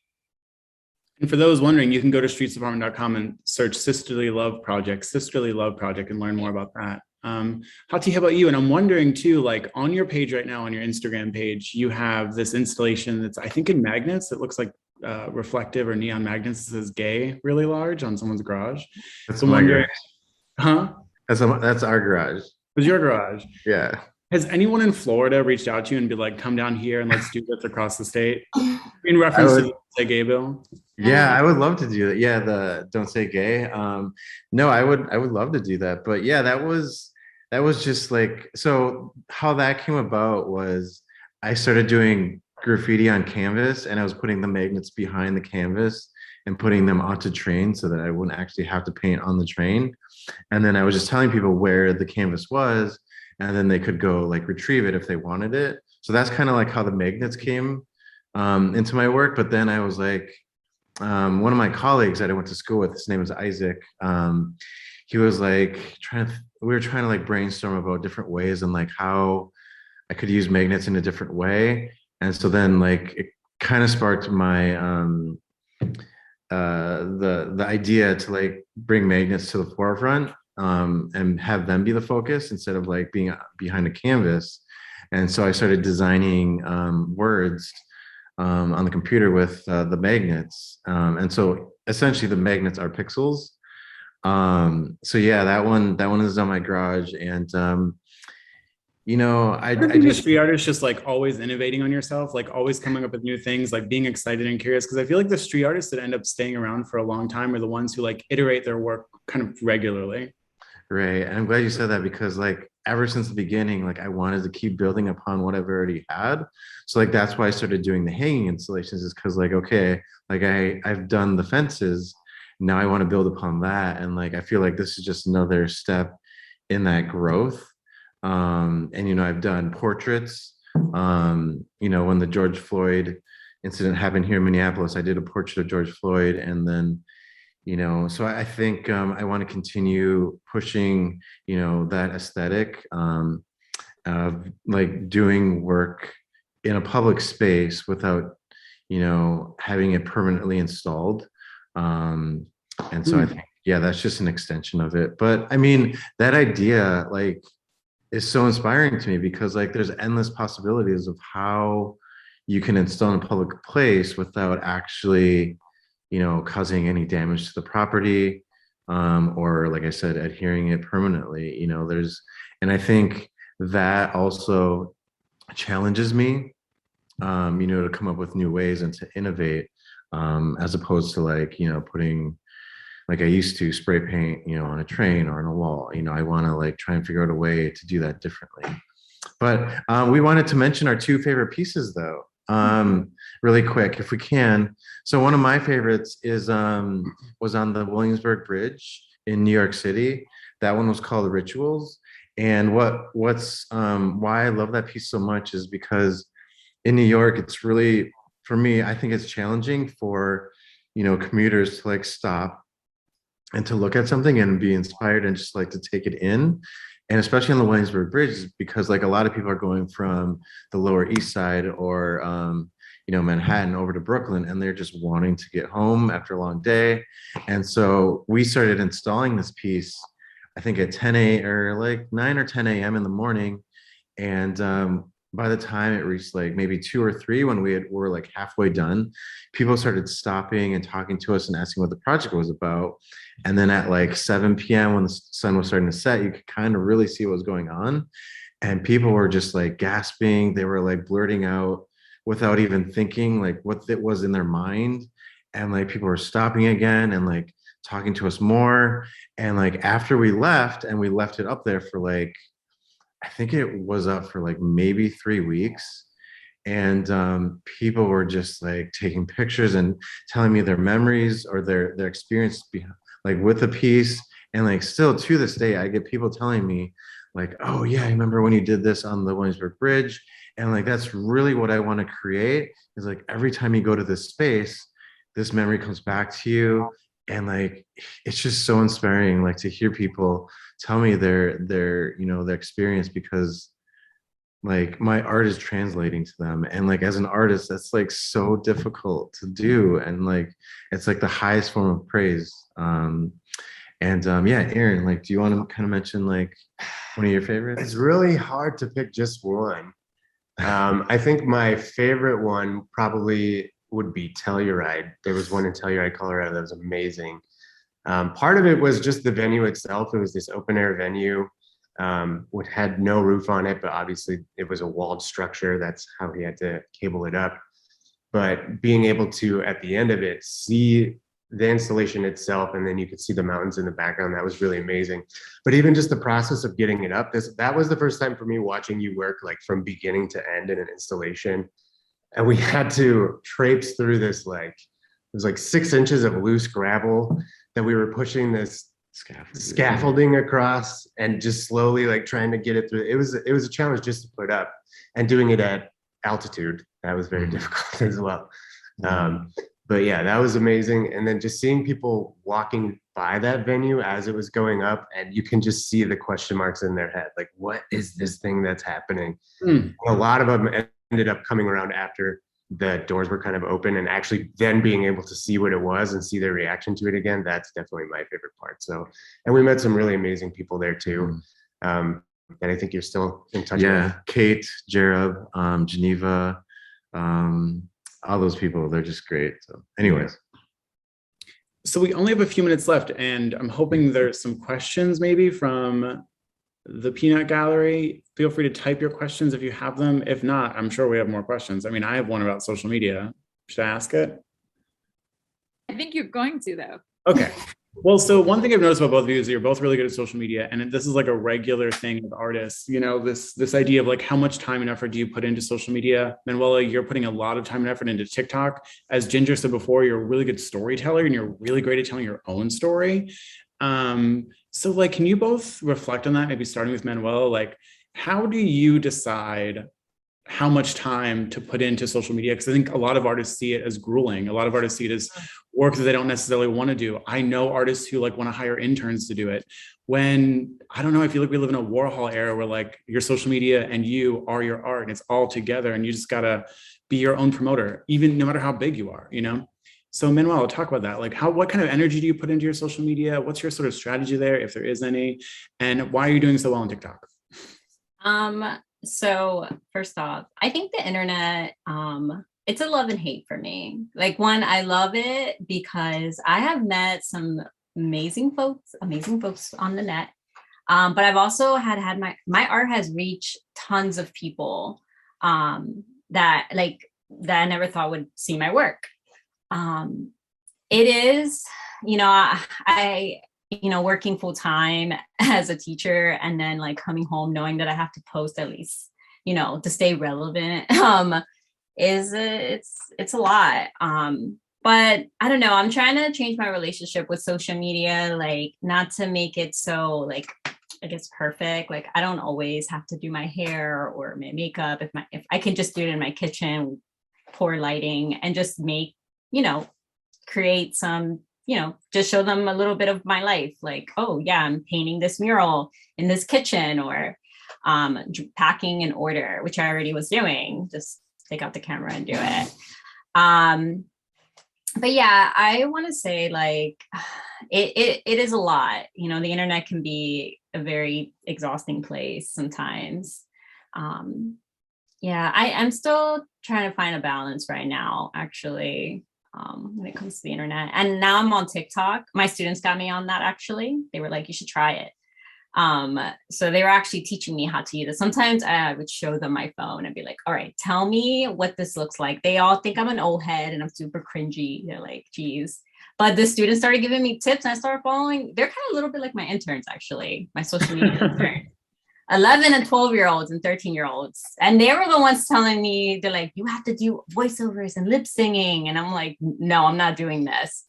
[SPEAKER 1] And for those wondering, you can go to streetsdepartment.com and search Sisterly Love Project, and learn more about that. HOTTEA, how about you? And I'm wondering too, like on your page right now, on your Instagram page, you have this installation that's, I think, in magnets. It looks like reflective or neon magnets. It says "gay" really large on someone's garage.
[SPEAKER 3] That's
[SPEAKER 1] So
[SPEAKER 3] my
[SPEAKER 1] wondering,
[SPEAKER 3] garage.
[SPEAKER 1] huh?
[SPEAKER 3] That's our garage.
[SPEAKER 1] It was your garage.
[SPEAKER 3] Yeah.
[SPEAKER 1] Has anyone in Florida reached out to you and be like, come down here and let's do this across the state? In reference to the gay bill?
[SPEAKER 3] Yeah, I would love to do that. Yeah, the don't say gay. No, I would love to do that. But yeah, that was just like, so how that came about was I started doing graffiti on canvas, and I was putting the magnets behind the canvas and putting them onto trains so that I wouldn't actually have to paint on the train. And then I was just telling people where the canvas was, and then they could go like retrieve it if they wanted it. So that's kind of like how the magnets came into my work. But then I was like, one of my colleagues that I went to school with, his name was Isaac. He was like we were trying to like brainstorm about different ways and like how I could use magnets in a different way. And so then like it kind of sparked my the idea to like bring magnets to the forefront and have them be the focus instead of like being behind a canvas. And so I started designing words on the computer with the magnets. And so essentially the magnets are pixels. So yeah, that one is on my garage. And you know, I
[SPEAKER 1] think
[SPEAKER 3] just,
[SPEAKER 1] street artists just like always innovating on yourself, like always coming up with new things, like being excited and curious. Because I feel like the street artists that end up staying around for a long time are the ones who like iterate their work kind of regularly.
[SPEAKER 3] right. And I'm glad you said that, because like ever since the beginning, like I wanted to keep building upon what I've already had. So like that's why I started doing the hanging installations, is because like, okay, like I've done the fences. Now I want to build upon that. And like I feel like this is just another step in that growth. And you know, I've done portraits. You know, when the George Floyd incident happened here in Minneapolis, I did a portrait of George Floyd. And then, you know, so I think I want to continue pushing, you know, that aesthetic of like doing work in a public space without, you know, having it permanently installed. And so I think, yeah, that's just an extension of it. But I mean, that idea, like, is so inspiring to me, because like there's endless possibilities of how you can install in a public place without actually, you know, causing any damage to the property, or like I said, adhering it permanently. You know, and I think that also challenges me, you know, to come up with new ways and to innovate, as opposed to like, you know, putting, like I used to spray paint, you know, on a train or on a wall. You know, I want to like try and figure out a way to do that differently. But we wanted to mention our two favorite pieces though, really quick, if we can. So one of my favorites is was on the Williamsburg Bridge in New York City. That one was called Rituals. And what's why I love that piece so much is because in New York, it's really, for me, I think it's challenging for, you know, commuters to like stop and to look at something and be inspired and just like to take it in. And especially on the Williamsburg Bridge, because like a lot of people are going from the Lower East Side or, you know, Manhattan over to Brooklyn, and they're just wanting to get home after a long day. And so we started installing this piece, I think at 10 a.m. or like 9 or 10 a.m. in the morning. And by the time it reached like maybe 2 or 3, when were like halfway done, people started stopping and talking to us and asking what the project was about. And then at like 7 p.m. when the sun was starting to set, you could kind of really see what was going on. And people were just like gasping. They were like blurting out without even thinking like what it was in their mind. And like people were stopping again and like talking to us more. And like after we left, and we left it up there for like, I think it was up for like maybe 3 weeks. And people were just like taking pictures and telling me their memories or their experience like with the piece. And like still to this day, I get people telling me like, oh yeah, I remember when you did this on the Williamsburg Bridge. And like that's really what I want to create, is like every time you go to this space, this memory comes back to you. And like it's just so inspiring, like to hear people tell me their experience, because like my art is translating to them. And like as an artist, that's like so difficult to do. And like it's like the highest form of praise. Yeah, Aaron, like do you want to kind of mention like one of your favorites?
[SPEAKER 5] It's really hard to pick just one. I think my favorite one probably would be Telluride. There was one in Telluride, Colorado that was amazing. Part of it was just the venue itself. It was this open air venue, which had no roof on it, but obviously it was a walled structure. That's how he had to cable it up. But being able to, at the end of it, see the installation itself, and then you could see the mountains in the background, that was really amazing. But even just the process of getting it up, that was the first time for me watching you work like from beginning to end in an installation. And we had to traipse through this, like, it was like 6 inches of loose gravel that we were pushing this scaffolding across, and just slowly like trying to get it through. It was a challenge just to put up, and doing it at altitude, that was very difficult as well. But yeah, that was amazing. And then just seeing people walking by that venue as it was going up, and you can just see the question marks in their head, like, what is this thing that's happening? A lot of them ended up coming around after the doors were kind of open, and actually then being able to see what it was and see their reaction to it again. That's definitely my favorite part. So, and we met some really amazing people there too. And I think you're still in touch with.
[SPEAKER 3] Kate, Jared, Geneva, all those people, they're just great. So anyways.
[SPEAKER 1] So we only have a few minutes left, and I'm hoping there's some questions maybe from the Peanut Gallery. Feel free to type your questions if you have them. If not, I'm sure we have more questions. I mean, I have one about social media. Should I ask it?
[SPEAKER 2] I think you're going to, though.
[SPEAKER 1] Okay. Well, so one thing I've noticed about both of you is that you're both really good at social media, and this is like a regular thing with artists, you know, this idea of like, how much time and effort do you put into social media? Manuela, you're putting a lot of time and effort into TikTok. As Ginger said before, you're a really good storyteller, and you're really great at telling your own story. So like, can you both reflect on that? Maybe starting with Manuela, like, how do you decide how much time to put into social media? Because I think a lot of artists see it as grueling. A lot of artists see it as work that they don't necessarily want to do. I know artists who like want to hire interns to do it. When, I don't know, I feel like we live in a Warhol era where like your social media and you are your art, and it's all together, and you just gotta be your own promoter, even no matter how big you are, you know? So Manuel, talk about that. Like what kind of energy do you put into your social media? What's your sort of strategy there, if there is any? And why are you doing so well on TikTok?
[SPEAKER 4] So first off, I think the internet, it's a love and hate for me. Like, one, I love it because I have met some amazing folks on the net. But I've also had my art has reached tons of people that I never thought would see my work. It is, I working full time as a teacher, and then like coming home knowing that I have to post at least, to stay relevant, it's a lot. But I don't know, I'm trying to change my relationship with social media, like not to make it so like, I guess, perfect. Like I don't always have to do my hair or my makeup. If I can just do it in my kitchen, poor lighting, and just make, create some, just show them a little bit of my life. Like, oh yeah, I'm painting this mural in this kitchen, or packing an order, which I already was doing. Just take out the camera and do it. But yeah, I want to say like, it is a lot. The internet can be a very exhausting place sometimes. Yeah, I'm still trying to find a balance right now, actually. When it comes to the internet. And now I'm on TikTok. My students got me on that, actually. They were like, you should try it. So they were actually teaching me how to use it. Sometimes I would show them my phone and be like, all right, tell me what this looks like. They all think I'm an old head and I'm super cringy. They're like, geez. But the students started giving me tips, and I started following. They're kind of a little bit like my interns, actually, my social media interns. 11 and 12-year-olds and 13-year-olds. And they were the ones telling me, they're like, you have to do voiceovers and lip singing. And I'm like, no, I'm not doing this.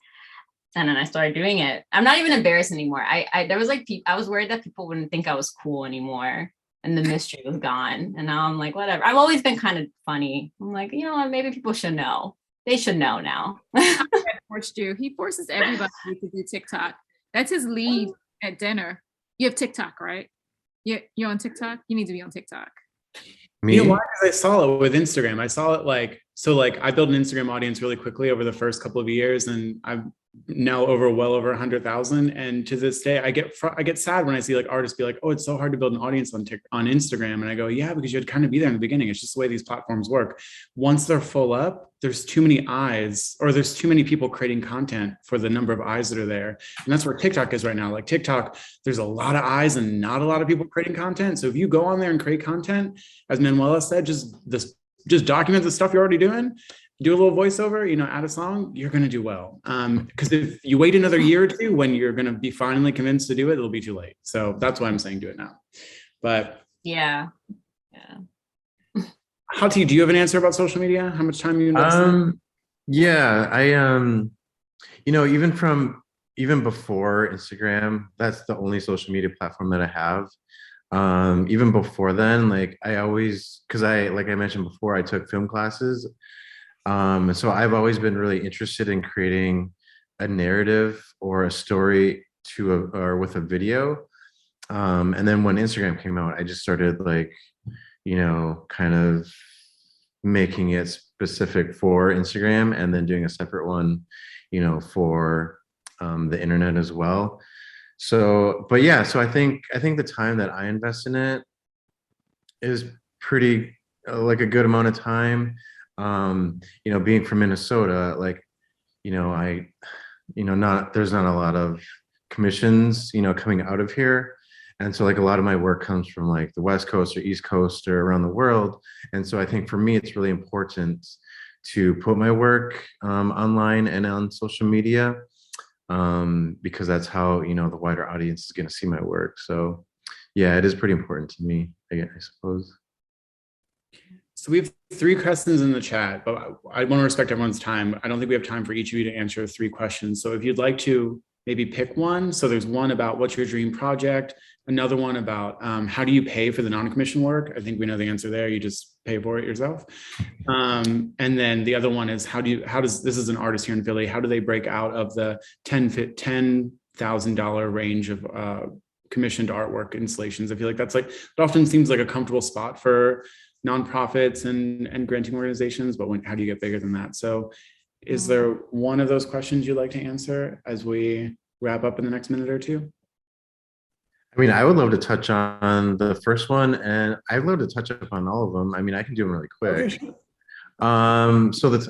[SPEAKER 4] And then I started doing it. I'm not even embarrassed anymore. There was like, I was worried that people wouldn't think I was cool anymore. And the mystery was gone. And now I'm like, whatever. I've always been kind of funny. I'm like, you know what? Maybe people should know. They should know now.
[SPEAKER 2] Forced you. He forces everybody to do TikTok. That's his lead at dinner. You have TikTok, right? You're on TikTok? You need to be on TikTok.
[SPEAKER 1] You know why? Because I saw it with Instagram. I saw it like I built an Instagram audience really quickly over the first couple of years, and I've now well over 100,000. And to this day, I get sad when I see like artists be like, "Oh, it's so hard to build an audience on Instagram." And I go, "Yeah, because you had to kind of be there in the beginning. It's just the way these platforms work. Once they're full up, there's too many eyes, or there's too many people creating content for the number of eyes that are there." And that's where TikTok is right now. Like TikTok, there's a lot of eyes and not a lot of people creating content. So if you go on there and create content, as Manuela said, just document the stuff you're already doing, do a little voiceover, add a song, you're going to do well. Because if you wait another year or two, when you're going to be finally convinced to do it, it'll be too late. So that's why I'm saying do it now. But
[SPEAKER 4] yeah.
[SPEAKER 1] HOTTEA, do you have an answer about social media? How much time you invest in?
[SPEAKER 3] Yeah, I even before Instagram, that's the only social media platform that I have. Even before then, like because like I mentioned before, I took film classes. And so I've always been really interested in creating a narrative or a story or with a video. And then when Instagram came out, I just started like, kind of making it specific for Instagram and then doing a separate one, for the internet as well. So, but yeah, so I think the time that I invest in it is pretty like a good amount of time. Being from Minnesota, like, there's not a lot of commissions, coming out of here. And so like a lot of my work comes from like the West Coast or East Coast or around the world. And so I think for me, it's really important to put my work online and on social media, because that's how, the wider audience is going to see my work. So yeah, it is pretty important to me, I suppose.
[SPEAKER 1] So we have 3 questions in the chat, but I want to respect everyone's time. I don't think we have time for each of you to answer 3 questions. So if you'd like to maybe pick one. So there's one about what's your dream project, another one about how do you pay for the non-commissioned work? I think we know the answer there. You just pay for it yourself. And then the other one is this is an artist here in Philly, how do they break out of the $10,000 range of commissioned artwork installations? I feel like that's it often seems like a comfortable spot for nonprofits and granting organizations, but how do you get bigger than that? So is there one of those questions you'd like to answer as we wrap up in the next minute or two?
[SPEAKER 3] I mean, I would love to touch on the first one, and I'd love to touch upon all of them. I mean, I can do them really quick.
[SPEAKER 1] Okay, sure.
[SPEAKER 3] So that's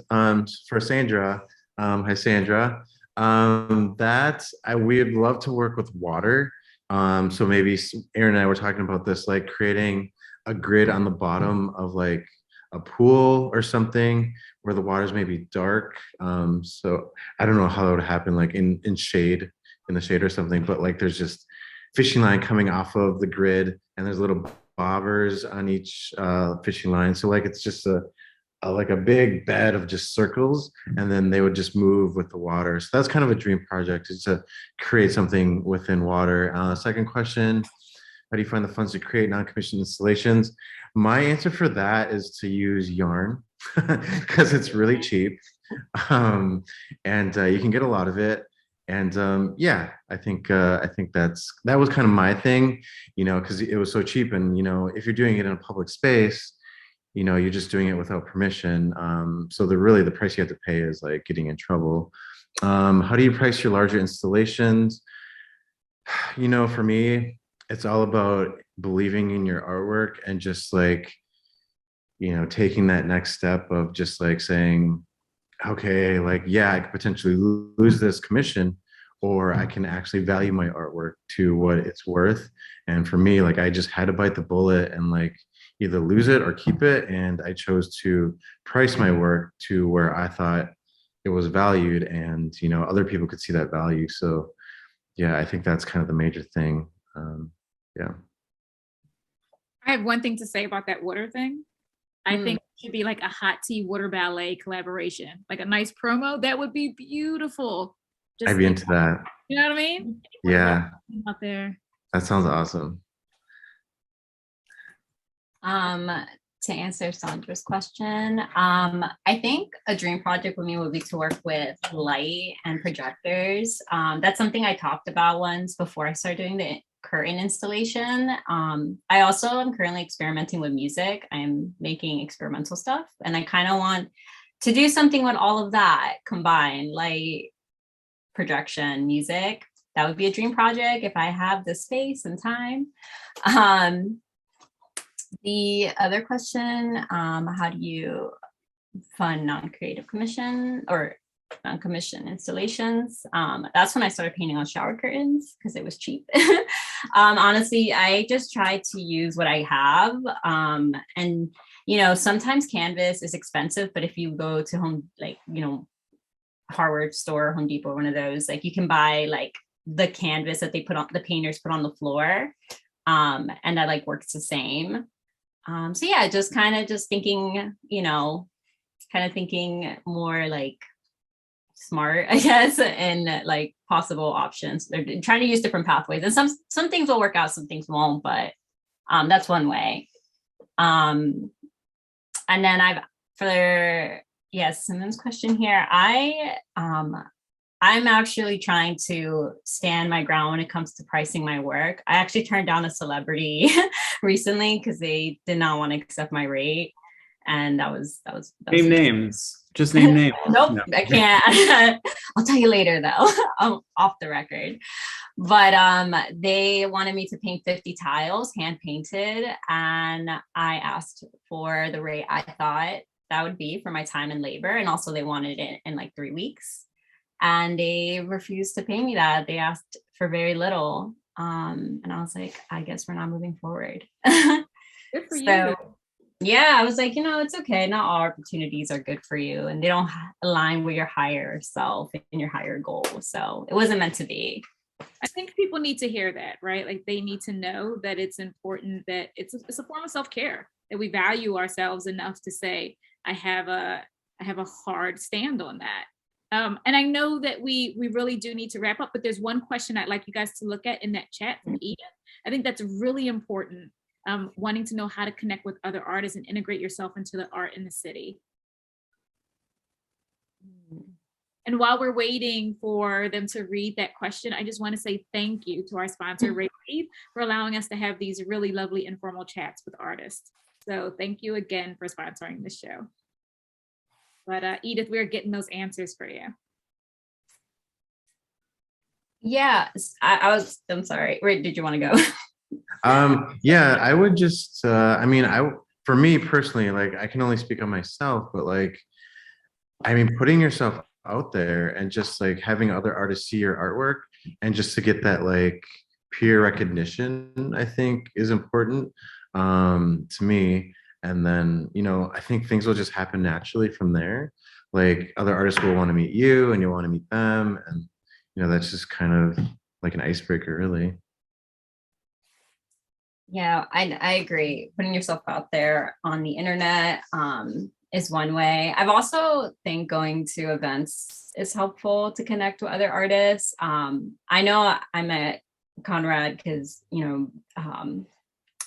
[SPEAKER 3] for Sandra. Hi, Sandra. We'd love to work with water. So maybe Aaron and I were talking about this, like creating a grid on the bottom of like a pool or something where the waters may be dark. So I don't know how that would happen, like in the shade or something, but like there's just fishing line coming off of the grid and there's little bobbers on each fishing line. So like it's just like a big bed of just circles, and then they would just move with the water. So that's kind of a dream project, is to create something within water. Second question, how do you find the funds to create non-commissioned installations? My answer for that is to use yarn because it's really cheap, and you can get a lot of it. And yeah, I think that was kind of my thing, because it was so cheap. And if you're doing it in a public space, you're just doing it without permission. So the price you have to pay is like getting in trouble. How do you price your larger installations? For me, it's all about believing in your artwork and just like, taking that next step of just like saying, okay, like, yeah, I could potentially lose this commission, or I can actually value my artwork to what it's worth. And for me, like, I just had to bite the bullet and like either lose it or keep it. And I chose to price my work to where I thought it was valued, and, other people could see that value. So yeah, I think that's kind of the major thing. Yeah.
[SPEAKER 2] I have one thing to say about that water thing. I think it should be like a HOTTEA water ballet collaboration, like a nice promo. That would be beautiful. Just
[SPEAKER 3] I'd be
[SPEAKER 2] like,
[SPEAKER 3] into that.
[SPEAKER 2] you know what I mean?
[SPEAKER 3] Yeah,
[SPEAKER 2] Out there.
[SPEAKER 3] that sounds awesome.
[SPEAKER 4] To answer Sandra's question, I think a dream project with me would be to work with light and projectors. That's something I talked about once before I started doing the curtain installation. I also am currently experimenting with music. I'm making experimental stuff, and I kind of want to do something with all of that combined, light, projection, music. That would be a dream project if I have the space and time. The other question, how do you fund non-creative commission or non-commissioned installations? That's when I started painting on shower curtains because it was cheap. Honestly, I just try to use what I have. And, you know, sometimes canvas is expensive, but if you go to home, like, you know, hardware store, Home Depot, one of those, like you can buy like the canvas that they put on, the painters put on the floor. And that like works the same. So yeah, just kind of just thinking, you know, kind of thinking more like smart, I guess, and like possible options. They're trying to use different pathways, and some things will work out, some things won't, but that's one way. And then Simon's question here, I'm actually trying to stand my ground when it comes to pricing my work. I actually turned down a celebrity recently because they did not want to accept my rate. And that was
[SPEAKER 1] Name names. Just name names.
[SPEAKER 4] Nope,
[SPEAKER 1] No.
[SPEAKER 4] I can't. I'll tell you later though. I'm off the record. But they wanted me to paint 50 tiles, hand painted. And I asked for the rate I thought that would be for my time and labor. And also they wanted it in like 3 weeks. And they refused to pay me that. They asked for very little. And I was like, I guess we're not moving forward.
[SPEAKER 2] Good for you.
[SPEAKER 4] Yeah, I was like, you know, it's okay. Not all opportunities are good for you, and they don't align with your higher self and your higher goal. So it wasn't meant to be.
[SPEAKER 2] I think people need to hear that, right? Like they need to know that it's important, that it's a form of self-care, that we value ourselves enough to say, I have a hard stand on that. And I know that we really do need to wrap up, but there's one question I'd like you guys to look at in that chat from Edith. I think that's really important, wanting to know how to connect with other artists and integrate yourself into the art in the city. And while we're waiting for them to read that question, I just want to say thank you to our sponsor, Rave, for allowing us to have these really lovely informal chats with artists. So thank you again for sponsoring this show. But Edith, we're getting those answers for you.
[SPEAKER 4] Yeah, I'm sorry. Where did you want to go?
[SPEAKER 3] Yeah, I would just, for me personally, like I can only speak on myself, but like, I mean, putting yourself out there and just like having other artists see your artwork and just to get that like peer recognition, I think is important to me. And then, you know, I think things will just happen naturally from there. Like other artists will want to meet you and you'll want to meet them. And, you know, that's just kind of like an icebreaker, really.
[SPEAKER 4] Yeah, I agree. Putting yourself out there on the internet is one way. I've also think going to events is helpful to connect with other artists. I know I met Conrad because, you know,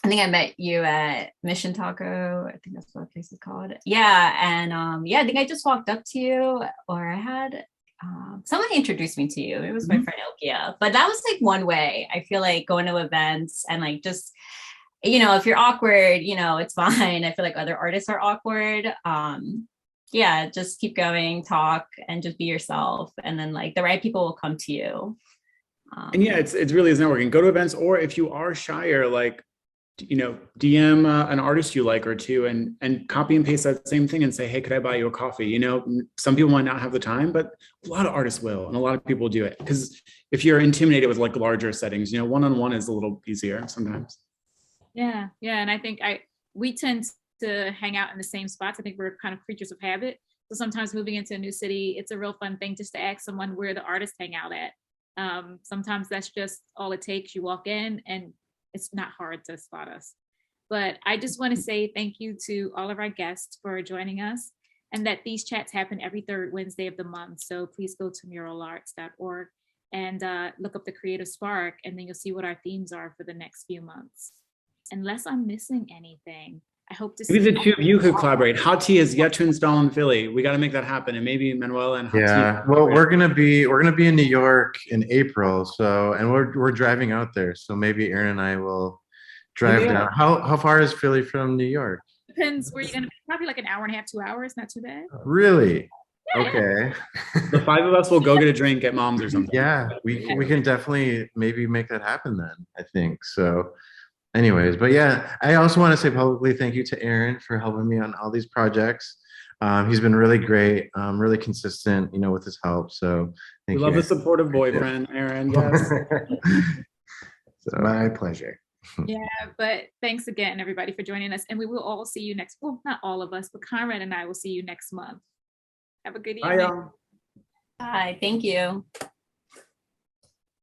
[SPEAKER 4] I think I met you at Mission Taco. I think that's what the place is called. Yeah. And yeah, I think I just walked up to you, or I had someone introduced me to you. It was my friend Ilkia. But that was like one way. I feel like going to events and like just, you know, if you're awkward, you know, it's fine. I feel like other artists are awkward. Yeah, just keep going, talk, and just be yourself. And then like the right people will come to you.
[SPEAKER 1] And yeah, it's really is networking. Go to events, or if you are shyer, like, you know, DM an artist you like or two and copy and paste that same thing and say, hey, could I buy you a coffee? You know, some people might not have the time, but a lot of artists will, and a lot of people do it. Because if you're intimidated with like larger settings, you know, one-on-one is a little easier sometimes.
[SPEAKER 2] Yeah. And I think we tend to hang out in the same spots. I think we're kind of creatures of habit. So sometimes moving into a new city, it's a real fun thing just to ask someone where the artists hang out at. Sometimes that's just all it takes. You walk in and it's not hard to spot us. But I just want to say thank you to all of our guests for joining us. and that these chats happen every third Wednesday of the month. So please go to muralarts.org and look up the Creative Spark, and then you'll see what our themes are for the next few months. Unless I'm missing anything, I hope to see.
[SPEAKER 1] Maybe the two of you could collaborate. HOTTEA is yet to install in Philly. We got to make that happen, and maybe Manuela and HOTTEA.
[SPEAKER 3] Yeah, well, we're gonna be in New York in April, so and we're driving out there, so maybe Aaron and I will drive
[SPEAKER 1] Yeah.
[SPEAKER 3] down. How far is Philly from New York?
[SPEAKER 2] Depends where you're gonna be. Probably like an hour and a half, 2 hours. Not too bad.
[SPEAKER 3] Really?
[SPEAKER 2] Yeah.
[SPEAKER 3] Okay.
[SPEAKER 1] The five of us will go get a drink at Mom's or something.
[SPEAKER 3] Yeah, we can definitely maybe make that happen then, I think. So anyways, but yeah, I also want to say publicly thank you to Aaron for helping me on all these projects. He's been really great, really consistent, with his help. So
[SPEAKER 1] We
[SPEAKER 3] thank
[SPEAKER 1] love
[SPEAKER 3] you.
[SPEAKER 1] a supportive boyfriend, Aaron. Yes.
[SPEAKER 5] It's my pleasure.
[SPEAKER 2] Yeah, but thanks again, everybody, for joining us. And we will all see you next, well, not all of us, but Conrad and I will see you next month. Have a good evening.
[SPEAKER 1] Bye, y'all.
[SPEAKER 4] Bye. Thank you.